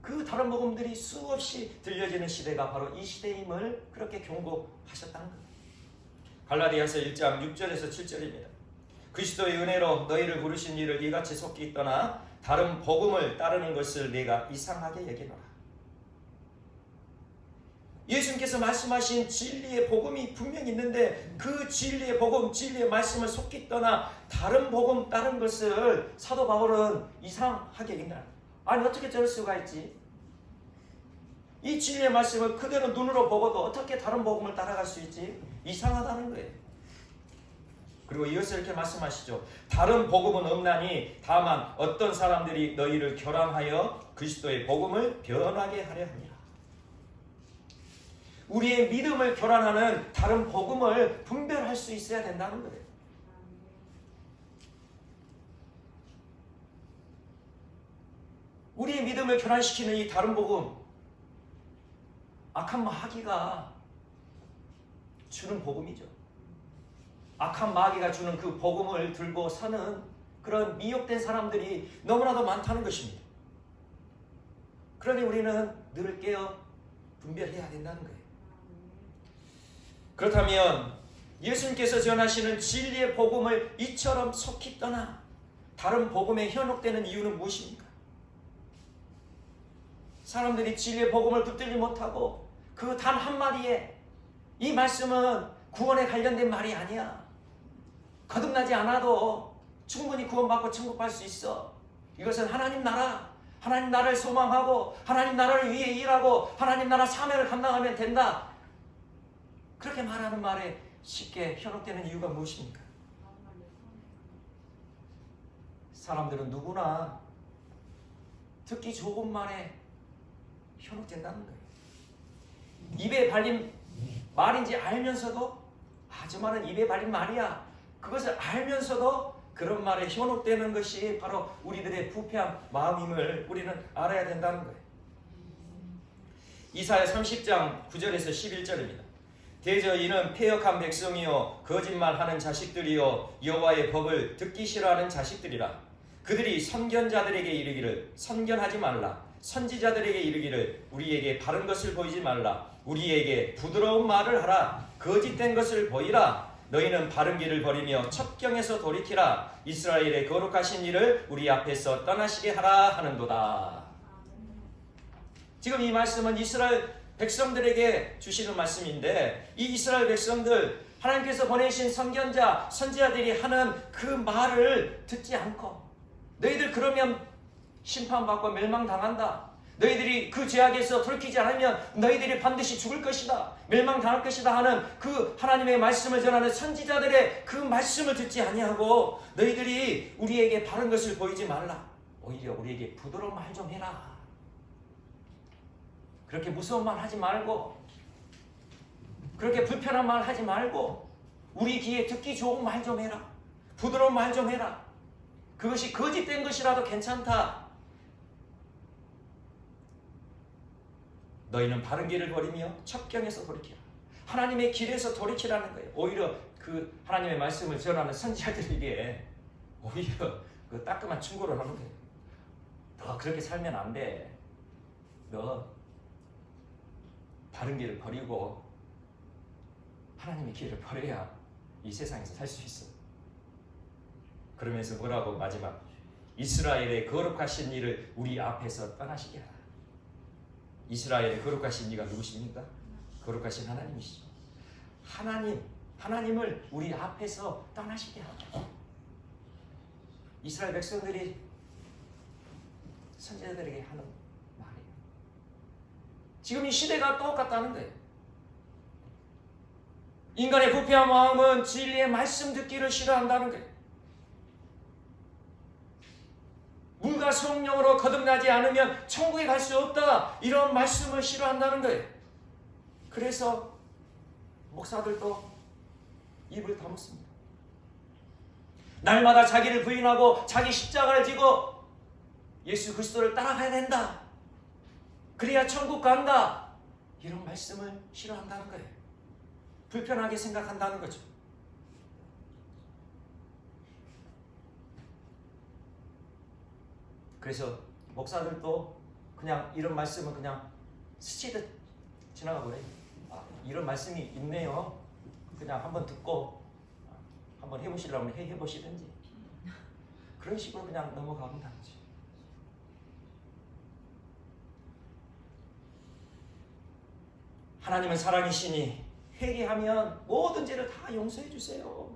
그 다른 복음들이 수없이 들려지는 시대가 바로 이 시대임을 그렇게 경고하셨다는 겁니다. 갈라디아서 1장 6절에서 7절입니다. 그리스도의 은혜로 너희를 부르신 이를 이같이 속히 떠나 다른 복음을 따르는 것을 내가 이상하게 여기노라. 예수님께서 말씀하신 진리의 복음이 분명히 있는데 그 진리의 복음, 진리의 말씀을 속히 떠나 다른 복음 따른 것을 사도 바울은 이상하게 여긴다. 아니 어떻게 저럴 수가 있지? 이 진리의 말씀을 그대로 눈으로 보고도 어떻게 다른 복음을 따라갈 수 있지? 이상하다는 거예요. 그리고 이어서 이렇게 말씀하시죠. 다른 복음은 없나니 다만 어떤 사람들이 너희를 교란하여 그리스도의 복음을 변하게 하려 하니라. 우리의 믿음을 교란하는 다른 복음을 분별할 수 있어야 된다는 거예요. 우리의 믿음을 교란시키는 이 다른 복음, 악한 마귀가 주는 복음이죠. 악한 마귀가 주는 그 복음을 들고 서는 그런 미혹된 사람들이 너무나도 많다는 것입니다. 그러니 우리는 늘 깨어 분별해야 된다는 거예요. 그렇다면 예수님께서 전하시는 진리의 복음을 이처럼 속히 떠나 다른 복음에 현혹되는 이유는 무엇입니까? 사람들이 진리의 복음을 붙들지 못하고 그 단 한마디에 이 말씀은 구원에 관련된 말이 아니야. 거듭나지 않아도 충분히 구원받고 천국 갈 수 있어. 이것은 하나님 나라를 소망하고 하나님 나라를 위해 일하고 하나님 나라 사명을 감당하면 된다. 그렇게 말하는 말에 쉽게 현혹되는 이유가 무엇입니까? 사람들은 누구나 듣기 좋은 말에 현혹된다는 거예요. 입에 발린 말인지 알면서도 저 말은 입에 발린 말이야. 그것을 알면서도 그런 말에 현혹되는 것이 바로 우리들의 부패한 마음임을 우리는 알아야 된다는 거예요. 이사야 30장 9절에서 11절입니다. 대저 이는 패역한 백성이요 거짓말하는 자식들이요 여호와의 법을 듣기 싫어하는 자식들이라. 그들이 선견자들에게 이르기를 선견하지 말라. 선지자들에게 이르기를 우리에게 바른 것을 보이지 말라. 우리에게 부드러운 말을 하라. 거짓된 것을 보이라. 너희는 바른 길을 버리며 첩경에서 돌이키라. 이스라엘의 거룩하신 이를 우리 앞에서 떠나시게 하라 하는도다. 지금 이 말씀은 이스라엘 백성들에게 주시는 말씀인데, 이 이스라엘 백성들, 하나님께서 보내신 선견자, 선지자들이 하는 그 말을 듣지 않고 너희들 그러면 심판받고 멸망당한다. 너희들이 그 죄악에서 돌이키지 않으면 너희들이 반드시 죽을 것이다. 멸망당할 것이다 하는 그 하나님의 말씀을 전하는 선지자들의 그 말씀을 듣지 아니하고 너희들이 우리에게 바른 것을 보이지 말라. 오히려 우리에게 부드러운 말 좀 해라. 그렇게 무서운 말 하지 말고 그렇게 불편한 말 하지 말고 우리 귀에 듣기 좋은 말 좀 해라. 부드러운 말 좀 해라. 그것이 거짓된 것이라도 괜찮다. 너희는 바른 길을 버리며 첩경에서 돌이키라. 하나님의 길에서 돌이키라는 거예요. 오히려 그 하나님의 말씀을 전하는 선지자들에게 오히려 그 따끔한 충고를 하는 거예요. 너 그렇게 살면 안 돼. 너 바른 길을 버리고 하나님의 길을 버려야 이 세상에서 살 수 있어. 그러면서 뭐라고 마지막 이스라엘의 거룩하신 이를 우리 앞에서 떠나시게 하라. 이스라엘의 거룩하신 이가 누구십니까? 거룩하신 하나님이시죠. 하나님을 우리 앞에서 떠나시게 하라. 이스라엘 백성들이 선지자들에게 하는 말이에요. 지금 이 시대가 똑같다는 거예요. 인간의 부패한 마음은 진리의 말씀 듣기를 싫어한다는 거예요. 물과 성령으로 거듭나지 않으면 천국에 갈 수 없다. 이런 말씀을 싫어한다는 거예요. 그래서 목사들도 입을 다물습니다. 날마다 자기를 부인하고 자기 십자가를 지고 예수 그리스도를 따라가야 된다. 그래야 천국 간다. 이런 말씀을 싫어한다는 거예요. 불편하게 생각한다는 거죠. 그래서 목사들도 그냥 이런 말씀은 그냥 스치듯 지나가 버려요. 이런 말씀이 있네요. 그냥 한번 듣고 한번 해보시려면 해보시든지 그런 식으로 그냥 넘어가본다는 거죠. 하나님은 사랑이시니 회개하면 모든 죄를 다 용서해 주세요.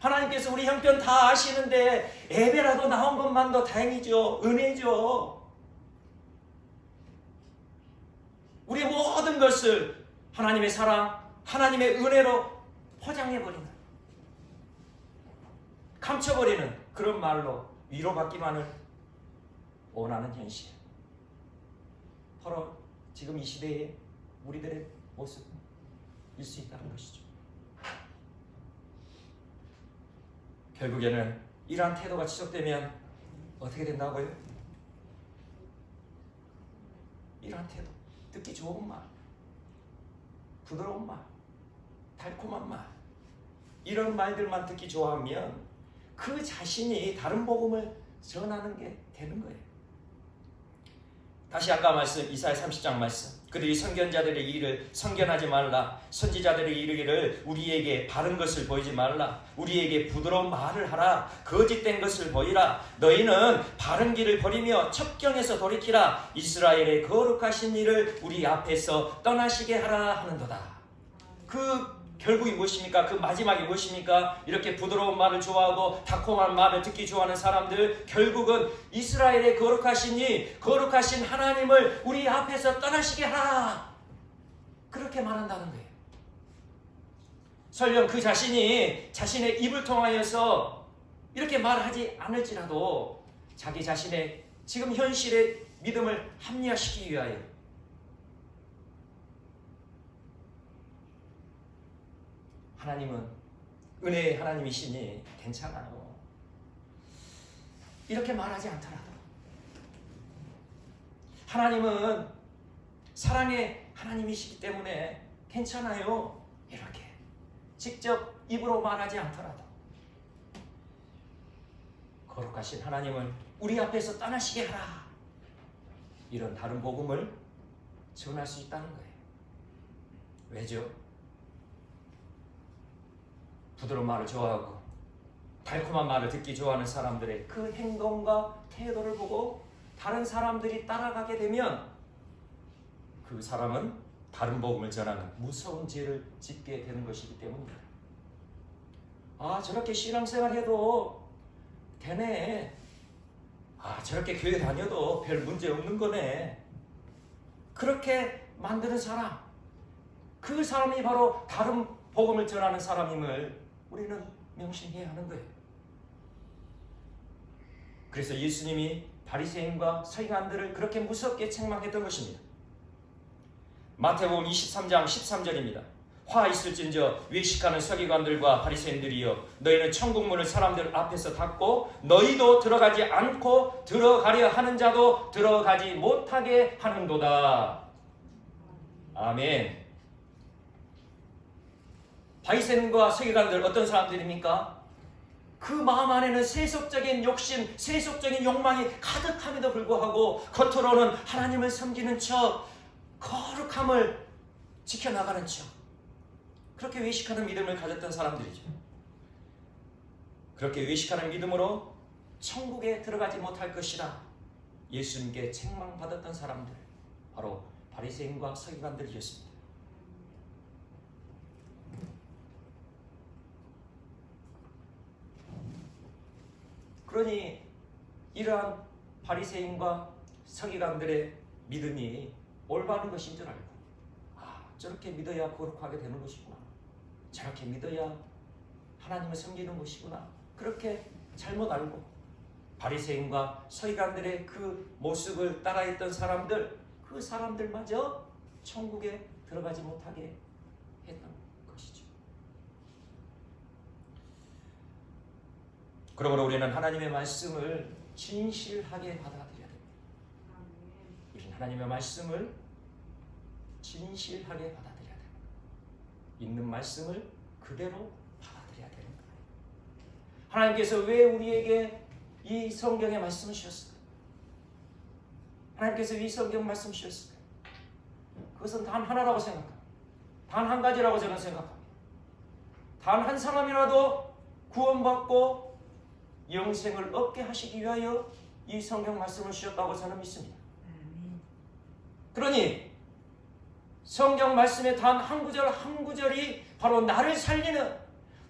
하나님께서 우리 형편 다 아시는데 예배라도 나온 것만도 다행이죠. 은혜죠. 우리의 모든 것을 하나님의 사랑, 하나님의 은혜로 포장해버리는, 감춰버리는 그런 말로 위로받기만을 원하는 현실. 바로 지금 이 시대의 우리들의 모습일 수 있다는 것이죠. 결국에는 이러한 태도가 지속되면 어떻게 된다고요? 이러한 태도, 듣기 좋은 말, 부드러운 말, 달콤한 말, 이런 말들만 듣기 좋아하면 그 자신이 다른 복음을 전하는 게 되는 거예요. 다시 아까 말씀 이사야 30장 말씀. 그들이 선견자들의 일을 선견하지 말라. 선지자들의 이르기를 우리에게 바른 것을 보이지 말라. 우리에게 부드러운 말을 하라. 거짓된 것을 보이라. 너희는 바른 길을 버리며 첩경에서 돌이키라. 이스라엘의 거룩하신 일을 우리 앞에서 떠나시게 하라 하는도다. 그 결국이 무엇입니까? 그 마지막이 무엇입니까? 이렇게 부드러운 말을 좋아하고 달콤한 말을 듣기 좋아하는 사람들, 결국은 이스라엘의 거룩하신 하나님을 우리 앞에서 떠나시게 하라. 그렇게 말한다는 거예요. 설령 그 자신이 자신의 입을 통하여서 이렇게 말하지 않을지라도 자기 자신의 지금 현실의 믿음을 합리화시키기 위하여 하나님은 은혜의 하나님이시니 괜찮아요. 이렇게 말하지 않더라도 하나님은 사랑의 하나님이시기 때문에 괜찮아요. 이렇게 직접 입으로 말하지 않더라도 거룩하신 하나님을 우리 앞에서 떠나시게 하라. 이런 다른 복음을 전할 수 있다는 거예요. 왜죠? 부드러운 말을 좋아하고 달콤한 말을 듣기 좋아하는 사람들의 그 행동과 태도를 보고 다른 사람들이 따라가게 되면 그 사람은 다른 복음을 전하는 무서운 죄를 짓게 되는 것이기 때문입니다. 아, 저렇게 신앙생활해도 되네. 아, 저렇게 교회 다녀도 별 문제 없는 거네. 그렇게 만드는 사람, 그 사람이 바로 다른 복음을 전하는 사람임을 우리는 명심해야 하는 거예요. 그래서 예수님이 바리새인과 서기관들을 그렇게 무섭게 책망했던 것입니다. 마태복음 23장 13절입니다. 화 있을진저 외식하는 서기관들과 바리새인들이여, 너희는 천국문을 사람들 앞에서 닫고 너희도 들어가지 않고 들어가려 하는 자도 들어가지 못하게 하는도다. 아멘. 바리새인과 서기관들 어떤 사람들입니까? 그 마음 안에는 세속적인 욕심, 세속적인 욕망이 가득함에도 불구하고 겉으로는 하나님을 섬기는 척, 거룩함을 지켜나가는 척, 그렇게 외식하는 믿음을 가졌던 사람들이죠. 그렇게 외식하는 믿음으로 천국에 들어가지 못할 것이라 예수님께 책망받았던 사람들, 바로 바리새인과 서기관들이었습니다. 그러니 이러한 바리새인과 서기관들의 믿음이 올바른 것인 줄 알고, 아, 저렇게 믿어야 거룩하게 되는 것이구나, 저렇게 믿어야 하나님을 섬기는 것이구나, 그렇게 잘못 알고 바리새인과 서기관들의 그 모습을 따라했던 사람들, 그 사람들마저 천국에 들어가지 못하게 했던 것이죠. 그러므로 우리는 하나님의 말씀을 진실하게 받아들여야 됩니다. 우리는 하나님의 말씀을 진실하게 받아들여야 됩니다. 있는 말씀을 그대로 받아들여야 되는 거예요. 하나님께서 왜 우리에게 이 성경의 말씀을 주셨을까요? 하나님께서 이 성경 말씀을 주셨을까요? 그것은 단 하나라고 생각합니다. 단 한 가지라고 저는 생각합니다. 단 한 사람이라도 구원받고 영생을 얻게 하시기 위하여 이 성경 말씀을 주셨다고 저는 믿습니다. 그러니 성경 말씀의 단 한 구절 한 구절이 바로 나를 살리는,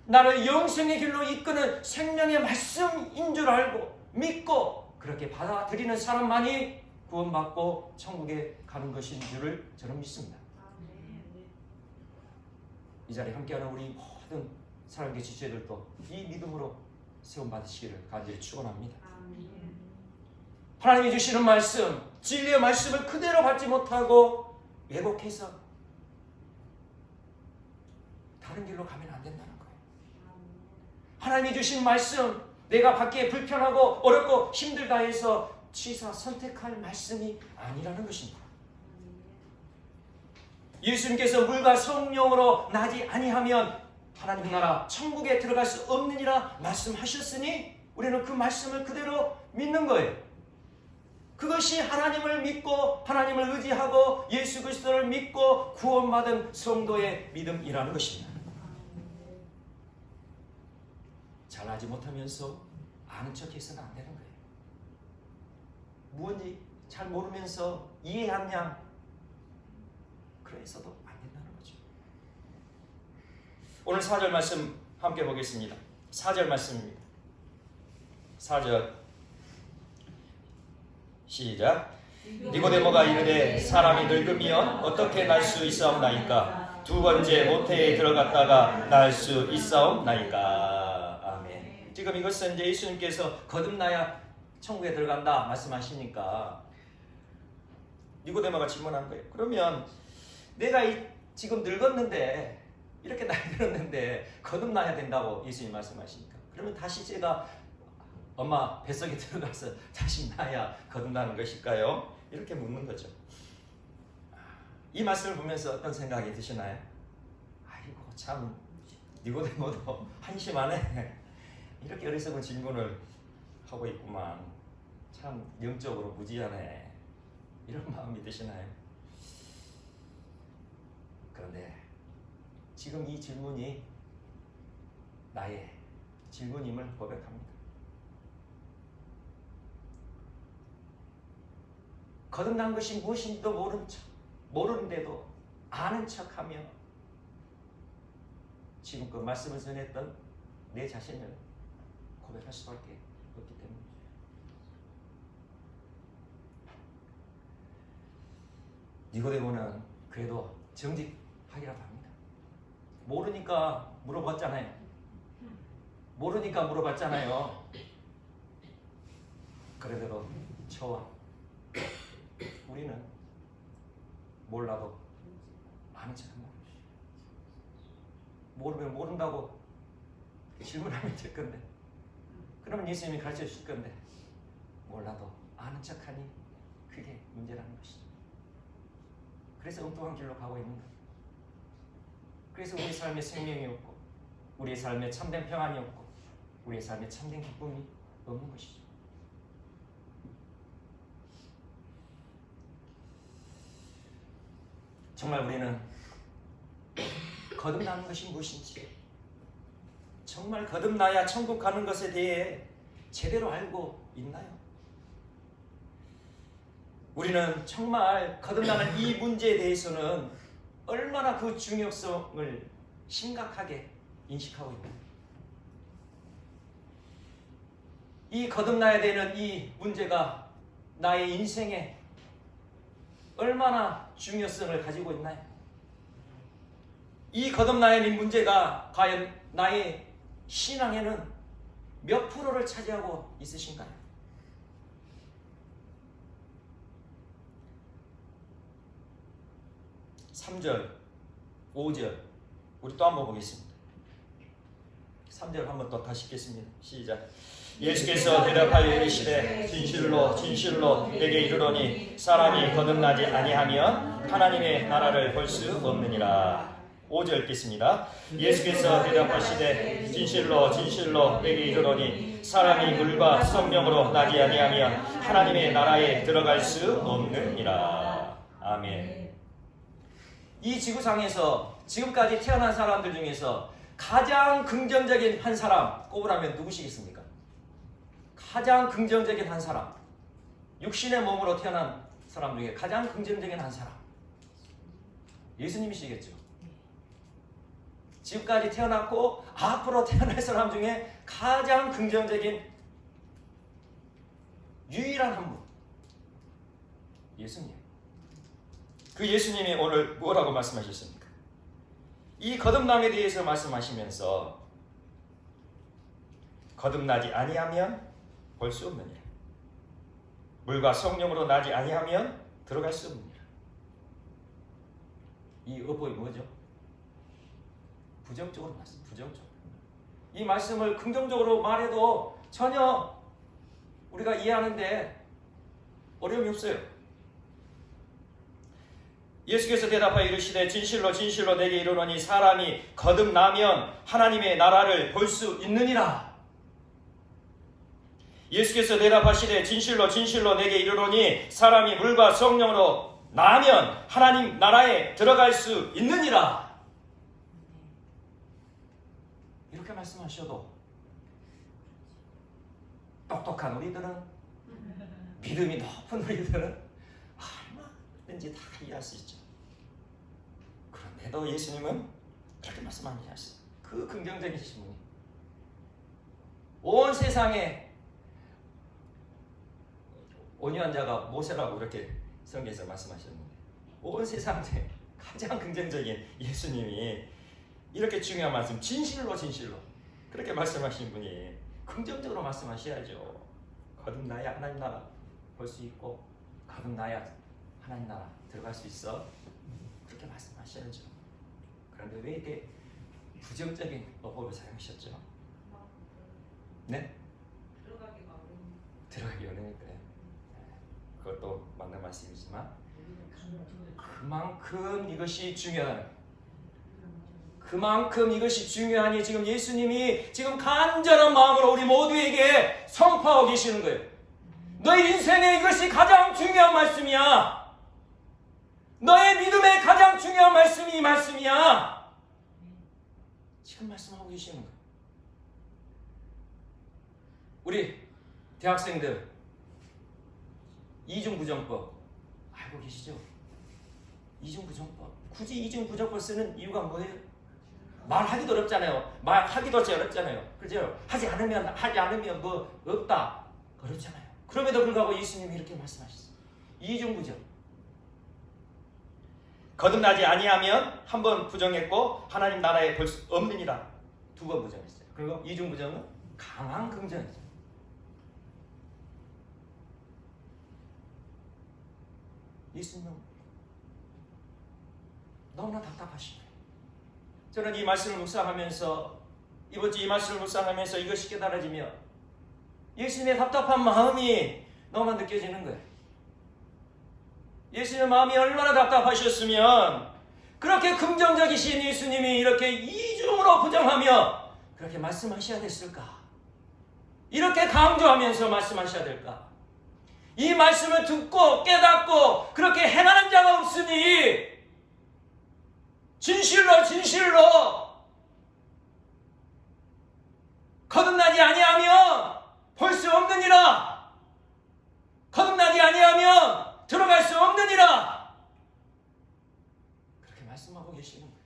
나를 영생의 길로 이끄는 생명의 말씀인 줄 알고 믿고 그렇게 받아들이는 사람만이 구원받고 천국에 가는 것인 줄을 저는 믿습니다. 이 자리에 함께하는 우리 모든 사랑계 지체들도 이 믿음으로 세움받으시기를 간절히 축원합니다. 하나님이 주시는 말씀, 진리의 말씀을 그대로 받지 못하고 왜곡해서 다른 길로 가면 안 된다는 거예요. 하나님이 주신 말씀, 내가 받기에 불편하고 어렵고 힘들다 해서 취사 선택할 말씀이 아니라는 것입니다. 예수님께서 물과 성령으로 나지 아니하면 하나님 나라 천국에 들어갈 수 없느니라 말씀하셨으니 우리는 그 말씀을 그대로 믿는 거예요. 그것이 하나님을 믿고 하나님을 의지하고 예수 그리스도를 믿고 구원받은 성도의 믿음이라는 것입니다. 잘하지 못하면서 아는 척해서는 안 되는 거예요. 무언지 잘 모르면서 이해한 양 그래서도 안 된다는 거죠. 오늘 4절 말씀 함께 보겠습니다. 4절 말씀입니다. 4절 시작. 니고데모가 이르되 사람이 늙으면 어떻게 날 수 있사옵나이까? 두 번째 모태에 들어갔다가 날 수 있사옵나이까? 아멘. 지금 이것은 이제 예수님께서 거듭나야 천국에 들어간다 말씀하시니까 니고데모가 질문한 거예요. 그러면 내가 지금 늙었는데 이렇게 나이 들었는데 거듭나야 된다고 예수님 말씀하시니까 그러면 다시 제가 엄마 뱃속에 들어가서 다시 나야 거듭나는 것일까요? 이렇게 묻는 거죠. 이 말씀을 보면서 어떤 생각이 드시나요? 아이고 참 니고데모도 한심하네. 이렇게 어리석은 질문을 하고 있구만. 참 영적으로 무지하네. 이런 마음이 드시나요? 그런데 지금 이 질문이 나의 질문임을 고백합니다. 거듭난 것이 무엇인지도 모르는데도 아는 척하며 지금껏 말씀을 전했던 내 자신을 고백할 수밖에 없기 때문이죠. 니고데모는 그래도 정직하기라도 합니다. 모르니까 물어봤잖아요. 그래도 저와 우리는 몰라도 아는 척한다. 모르면 모른다고 질문하면 될 건데, 그러면 예수님이 가르쳐 주실 건데, 몰라도 아는 척하니 그게 문제라는 것이죠. 그래서 엉뚱한 길로 가고 있는 거예요. 그래서 우리 삶에 생명이 없고, 우리의 삶에 참된 평안이 없고, 우리의 삶에 참된 기쁨이 없는 것이죠. 정말 우리는 거듭나는 것이 무엇인지, 정말 거듭나야 천국 가는 것에 대해 제대로 알고 있나요? 우리는 정말 거듭나는 이 문제에 대해서는 얼마나 그 중요성을 심각하게 인식하고 있나요? 이 거듭나야 되는 이 문제가 나의 인생에 얼마나 중요성을 가지고 있나요? 이 거듭나야 하는 문제가 과연 나의 신앙에는 몇 프로를 차지하고 있으신가요? (3절) (5절) 우리 또 한번 보겠습니다. 3절 한번 또 다시 읽겠습니다. 시작. 예수께서 대답하여 이르시되 진실로 진실로 내게 이르노니 사람이 거듭나지 아니하면 하나님의 나라를 볼 수 없느니라. 5절 읽겠습니다. 예수께서 대답하시되 진실로 진실로 내게 이르노니 사람이 물과 성령으로 나지 아니하면 하나님의 나라에 들어갈 수 없느니라. 아멘. 이 지구상에서 지금까지 태어난 사람들 중에서 가장 긍정적인 한 사람 꼽으라면 누구시겠습니까? 가장 긍정적인 한 사람, 육신의 몸으로 태어난 사람 중에 가장 긍정적인 한 사람, 예수님이시겠죠. 지금까지 태어났고 앞으로 태어날 사람 중에 가장 긍정적인 유일한 한 분, 예수님. 그 예수님이 오늘 뭐라고 말씀하셨습니까? 이 거듭남에 대해서 말씀하시면서 거듭나지 아니하면 볼 수 없느니라. 물과 성령으로 나지 아니하면 들어갈 수 없느니라. 이 어법이 뭐죠? 부정적으로 말씀, 부정적으로. 이 말씀을 긍정적으로 말해도 전혀 우리가 이해하는데 어려움이 없어요. 예수께서 대답하여 이르시되 진실로 진실로 내게 이르노니 사람이 거듭나면 하나님의 나라를 볼 수 있느니라. 예수께서 대답하시되 진실로 진실로 내게 이르노니 사람이 물과 성령으로 나면 하나님 나라에 들어갈 수 있느니라. 이렇게 말씀하셔도 똑똑한 우리들은, 믿음이 높은 우리들은 얼마든지 다 이해할 수 있죠. 그런데도 예수님은 그렇게 말씀 안 하셨어요. 그 긍정적이신 분이 온 세상에 온유한 자가 모세라고 이렇게 성경에서 말씀하셨는데, 온 세상에 가장 긍정적인 예수님이 이렇게 중요한 말씀, 진실로 진실로 그렇게 말씀하신 분이 긍정적으로 말씀하셔야죠. 거듭나야 하나님 나라 볼 수 있고, 거듭나야 하나님 나라 들어갈 수 있어. 그렇게 말씀하셔야죠. 그런데 왜 이렇게 부정적인 어법을 사용하셨죠? 네? 들어가기 어려우니까요. 그것도 맞는 말씀이지만 그만큼 이것이 중요한, 그만큼 이것이 중요하니 지금 예수님이 지금 간절한 마음으로 우리 모두에게 선포하고 계시는 거예요. 너의 인생에 이것이 가장 중요한 말씀이야. 너의 믿음의 가장 중요한 말씀이 이 말씀이야. 지금 말씀하고 계시는 거예요. 우리 대학생들 이중부정법 알고 계시죠? 이중부정법. 굳이 이중부정법 쓰는 이유가 뭐예요? 말하기도 어렵잖아요. 말하기도 어렵잖아요. 그죠? 하지 않으면 뭐 없다 그렇잖아요. 그럼에도 불구하고 예수님이 이렇게 말씀하셨어요. 이중부정. 거듭나지 아니하면 한 번 부정했고 하나님 나라에 볼 수 없느니라 두 번 부정했어요. 그리고 이중부정은 강한 긍정이죠. 예수님은 너무나 답답하시네요. 저는 이 말씀을 묵상하면서, 이번 주 이 말씀을 묵상하면서 이것이 깨달아지며 예수님의 답답한 마음이 너무나 느껴지는 거예요. 예수님의 마음이 얼마나 답답하셨으면 그렇게 긍정적이신 예수님이 이렇게 이중으로 부정하며 그렇게 말씀하셔야 됐을까? 이렇게 강조하면서 말씀하셔야 될까? 이 말씀을 듣고 깨닫고 그렇게 행하는 자가 없으니 진실로 진실로 거듭나지 아니하면 볼 수 없느니라. 거듭나지 아니하면 들어갈 수 없느니라. 그렇게 말씀하고 계시는 거예요.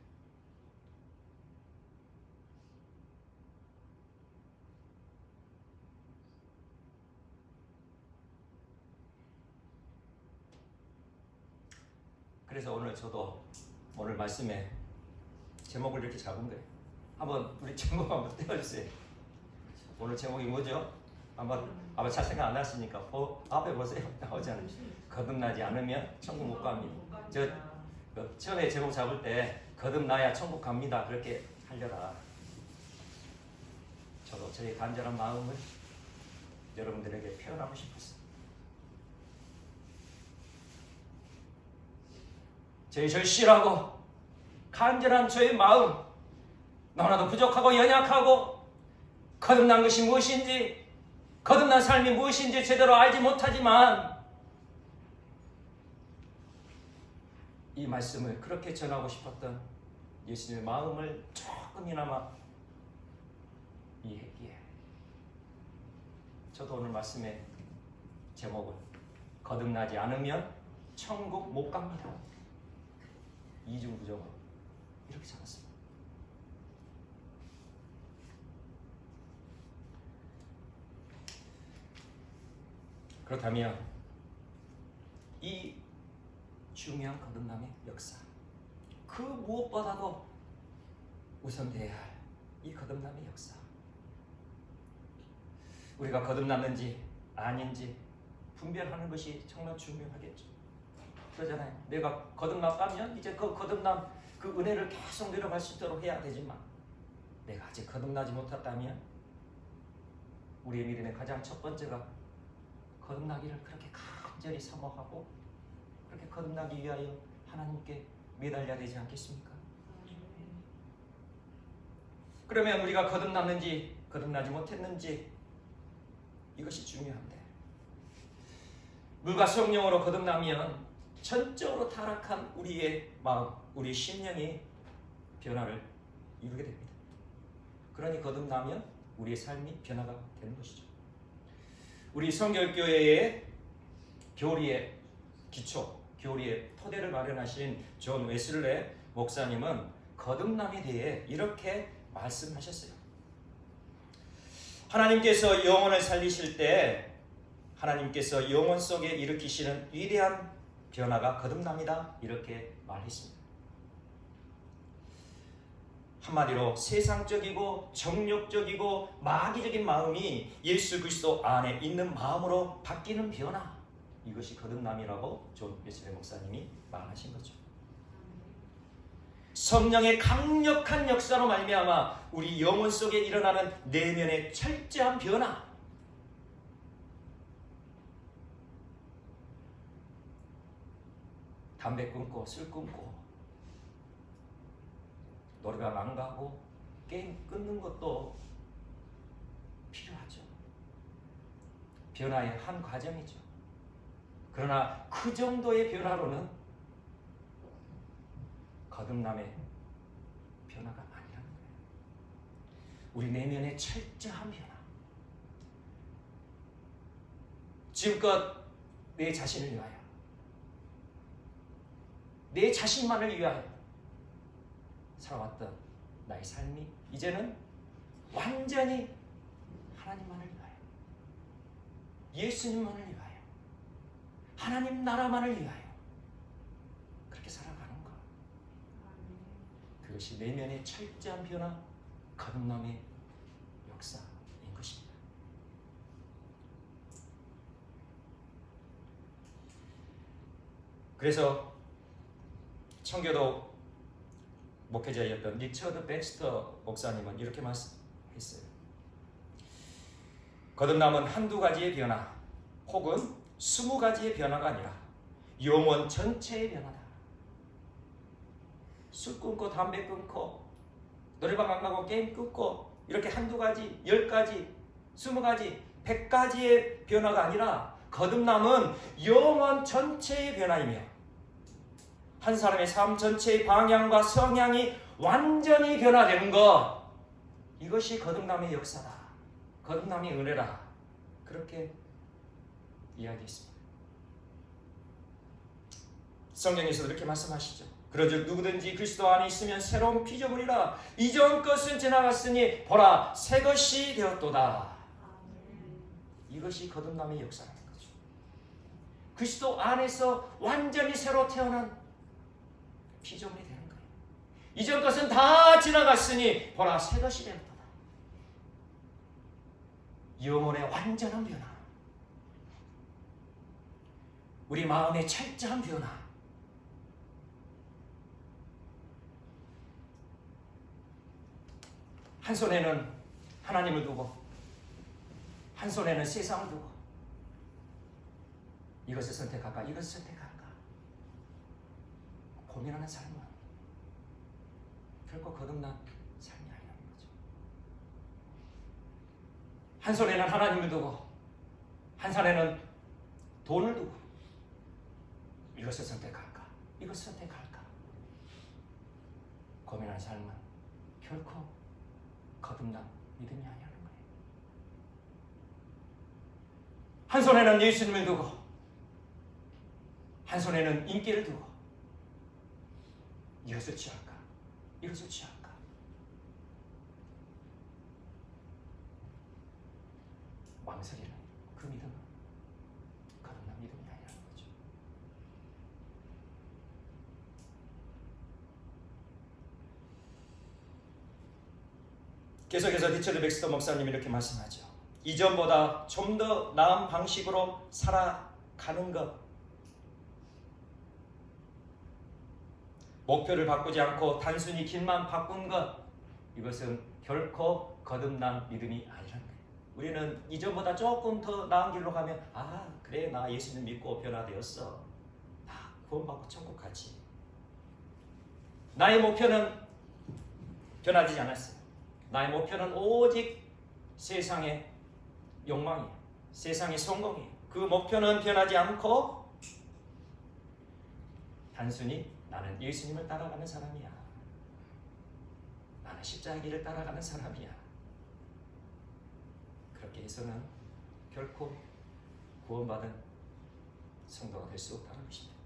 그래서 오늘 저도 오늘 말씀에 제목을 이렇게 잡은 거예요. 한번 우리 제목 한번 떼어주세요. 오늘 제목이 뭐죠? 아마 잘 생각 안 하시니까 앞에 보세요. 나오잖아요. 거듭나지 않으면 천국 못 갑니다. 처음에 제목 잡을 때 거듭나야 천국 갑니다 그렇게 하려라. 저도 저의 간절한 마음을 여러분들에게 표현하고 싶었어요. 저의 절실하고 간절한 저의 마음, 너무나도 부족하고 연약하고 거듭난 것이 무엇인지, 거듭난 삶이 무엇인지 제대로 알지 못하지만 이 말씀을 그렇게 전하고 싶었던 예수님의 마음을 조금이나마 이해했기에 저도 오늘 말씀의 제목을 거듭나지 않으면 천국 못 갑니다. 이중부정으로 이렇게 잡았습니다. 그렇다면 이 중요한 거듭남의 역사, 그 무엇보다도 우선돼야 할 이 거듭남의 역사, 우리가 거듭났는지 아닌지 분별하는 것이 정말 중요하겠죠. 그러잖아요. 내가 거듭났다면 이제 그 거듭남, 그 은혜를 계속 누려갈 수 있도록 해야 되지만, 내가 아직 거듭나지 못했다면 우리의 믿음의 가장 첫 번째가 거듭나기를 그렇게 간절히 사모하고 그렇게 거듭나기 위하여 하나님께 매달려야 되지 않겠습니까? 그러면 우리가 거듭났는지 거듭나지 못했는지 이것이 중요한데 물과 성령으로 거듭나면 전적으로 타락한 우리의 마음, 우리의 심령이 변화를 이루게 됩니다. 그러니 거듭나면 우리의 삶이 변화가 되는 것이죠. 우리 성결교회의 교리의 기초, 교리의 토대를 마련하신 존 웨슬레 목사님은 거듭남에 대해 이렇게 말씀하셨어요. 하나님께서 영혼을 살리실 때 하나님께서 영혼 속에 일으키시는 위대한 변화가 거듭납니다. 이렇게 말했습니다. 한마디로 세상적이고 정욕적이고 마귀적인 마음이 예수 그리스도 안에 있는 마음으로 바뀌는 변화, 이것이 거듭남이라고 존 웨슬레 목사님이 말하신 거죠. 성령의 강력한 역사로 말미암아 우리 영혼 속에 일어나는 내면의 철저한 변화, 담배 끊고 술 끊고 노래방 안 가고 게임 끊는 것도 필요하죠. 변화의 한 과정이죠. 그러나 그 정도의 변화로는 거듭남의 변화가 아니라는 거예요. 우리 내면의 철저한 변화. 지금껏 내 자신을 위하여, 내 자신만을 위하여 살아왔던 나의 삶이 이제는 완전히 하나님만을 위하여, 예수님만을 위하여, 하나님 나라만을 위하여 그렇게 살아가는 것. 그것이 내면의 철저한 변화, 거듭남의 역사인 것입니다. 그래서 청교도 목회자였던 리처드 백스터 목사님은 이렇게 말씀했어요. 거듭남은 한두 가지의 변화 혹은 20가지의 변화가 아니라 영혼 전체의 변화다. 술 끊고 담배 끊고 노래방 안 가고 게임 끊고 이렇게 한두 가지, 10가지, 20가지, 100가지의 변화가 아니라 거듭남은 영혼 전체의 변화이며 한 사람의 삶 전체의 방향과 성향이 완전히 변화되는 것, 이것이 거듭남의 역사다. 거듭남의 은혜다. 그렇게 이야기했습니다. 성경에서도 이렇게 말씀하시죠. 그러즉 누구든지 그리스도 안에 있으면 새로운 피조물이라. 이전 것은 지나갔으니 보라 새 것이 되었도다. 이것이 거듭남의 역사라는 거죠. 그리스도 안에서 완전히 새로 태어난 피조물이 되는 거예요. 이전 것은 다 지나갔으니 보라 새 것이 되었도다. 영혼의 완전한 변화, 우리 마음의 철저한 변화, 한 손에는 하나님을 두고 한 손에는 세상을 두고 이것을 선택할까 이것을 선택할까 고민하는 삶은 결코 거듭난 삶이 아니라는 거죠. 한 손에는 하나님을 두고 한 손에는 돈을 두고 이것을 선택할까 이것을 선택할까 고민하는 삶은 결코 거듭난 믿음이 아니라는 거예요. 한 손에는 예수님을 두고 한 손에는 인기를 두고 이것을 취할까 이것을 취할까 망설이는 그 믿음은 거듭난 믿음이 아니라는 거죠. 계속해서 리처드 백스터 목사님이 이렇게 말씀하죠. 이전보다 좀 더 나은 방식으로 살아가는 것, 목표를 바꾸지 않고 단순히 길만 바꾼 것, 이것은 결코 거듭난 믿음이 아니라는 거예요. 우리는 이전보다 조금 더 나은 길로 가면 그래 나 예수님 믿고 변화되었어. 나 구원받고 천국 가지. 나의 목표는 변화되지 않았어요. 나의 목표는 오직 세상의 욕망이에요. 세상의 성공이 그 목표는 변하지 않고 단순히 나는 예수님을 따라가는 사람이야. 나는 십자가의 길을 따라가는 사람이야. 그렇게 해서는 결코 구원받은 성도가 될 수 없다는 것입니다.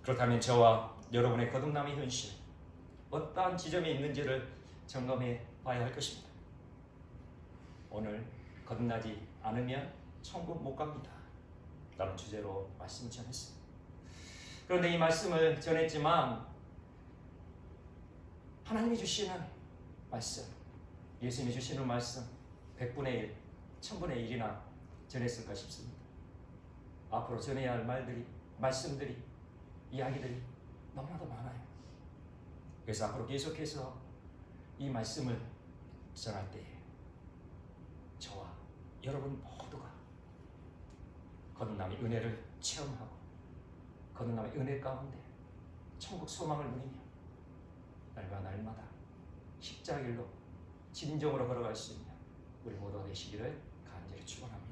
그렇다면 저와 여러분의 거듭남의 현실, 어떠한 지점에 있는지를 점검해 봐야 할 것입니다. 오늘 거듭나지 않으면 천국 못 갑니다. 라는 주제로 말씀을 전했습니다. 그런데 이 말씀을 전했지만 하나님이 주시는 말씀, 예수님이 주시는 말씀 100분의 1, 1000분의 1이나 전했을까 싶습니다. 앞으로 전해야 할 말들이, 말씀들이, 이야기들이 너무나도 많아요. 그래서 앞으로 계속해서 이 말씀을 전할 때에 저와 여러분 모두가 거듭남의 은혜를 체험하고 거듭남의 은혜 가운데 천국 소망을 누리며 날마다 십자가 길로 진정으로 걸어갈 수 있는 우리 모두가 되시기를 간절히 축원합니다.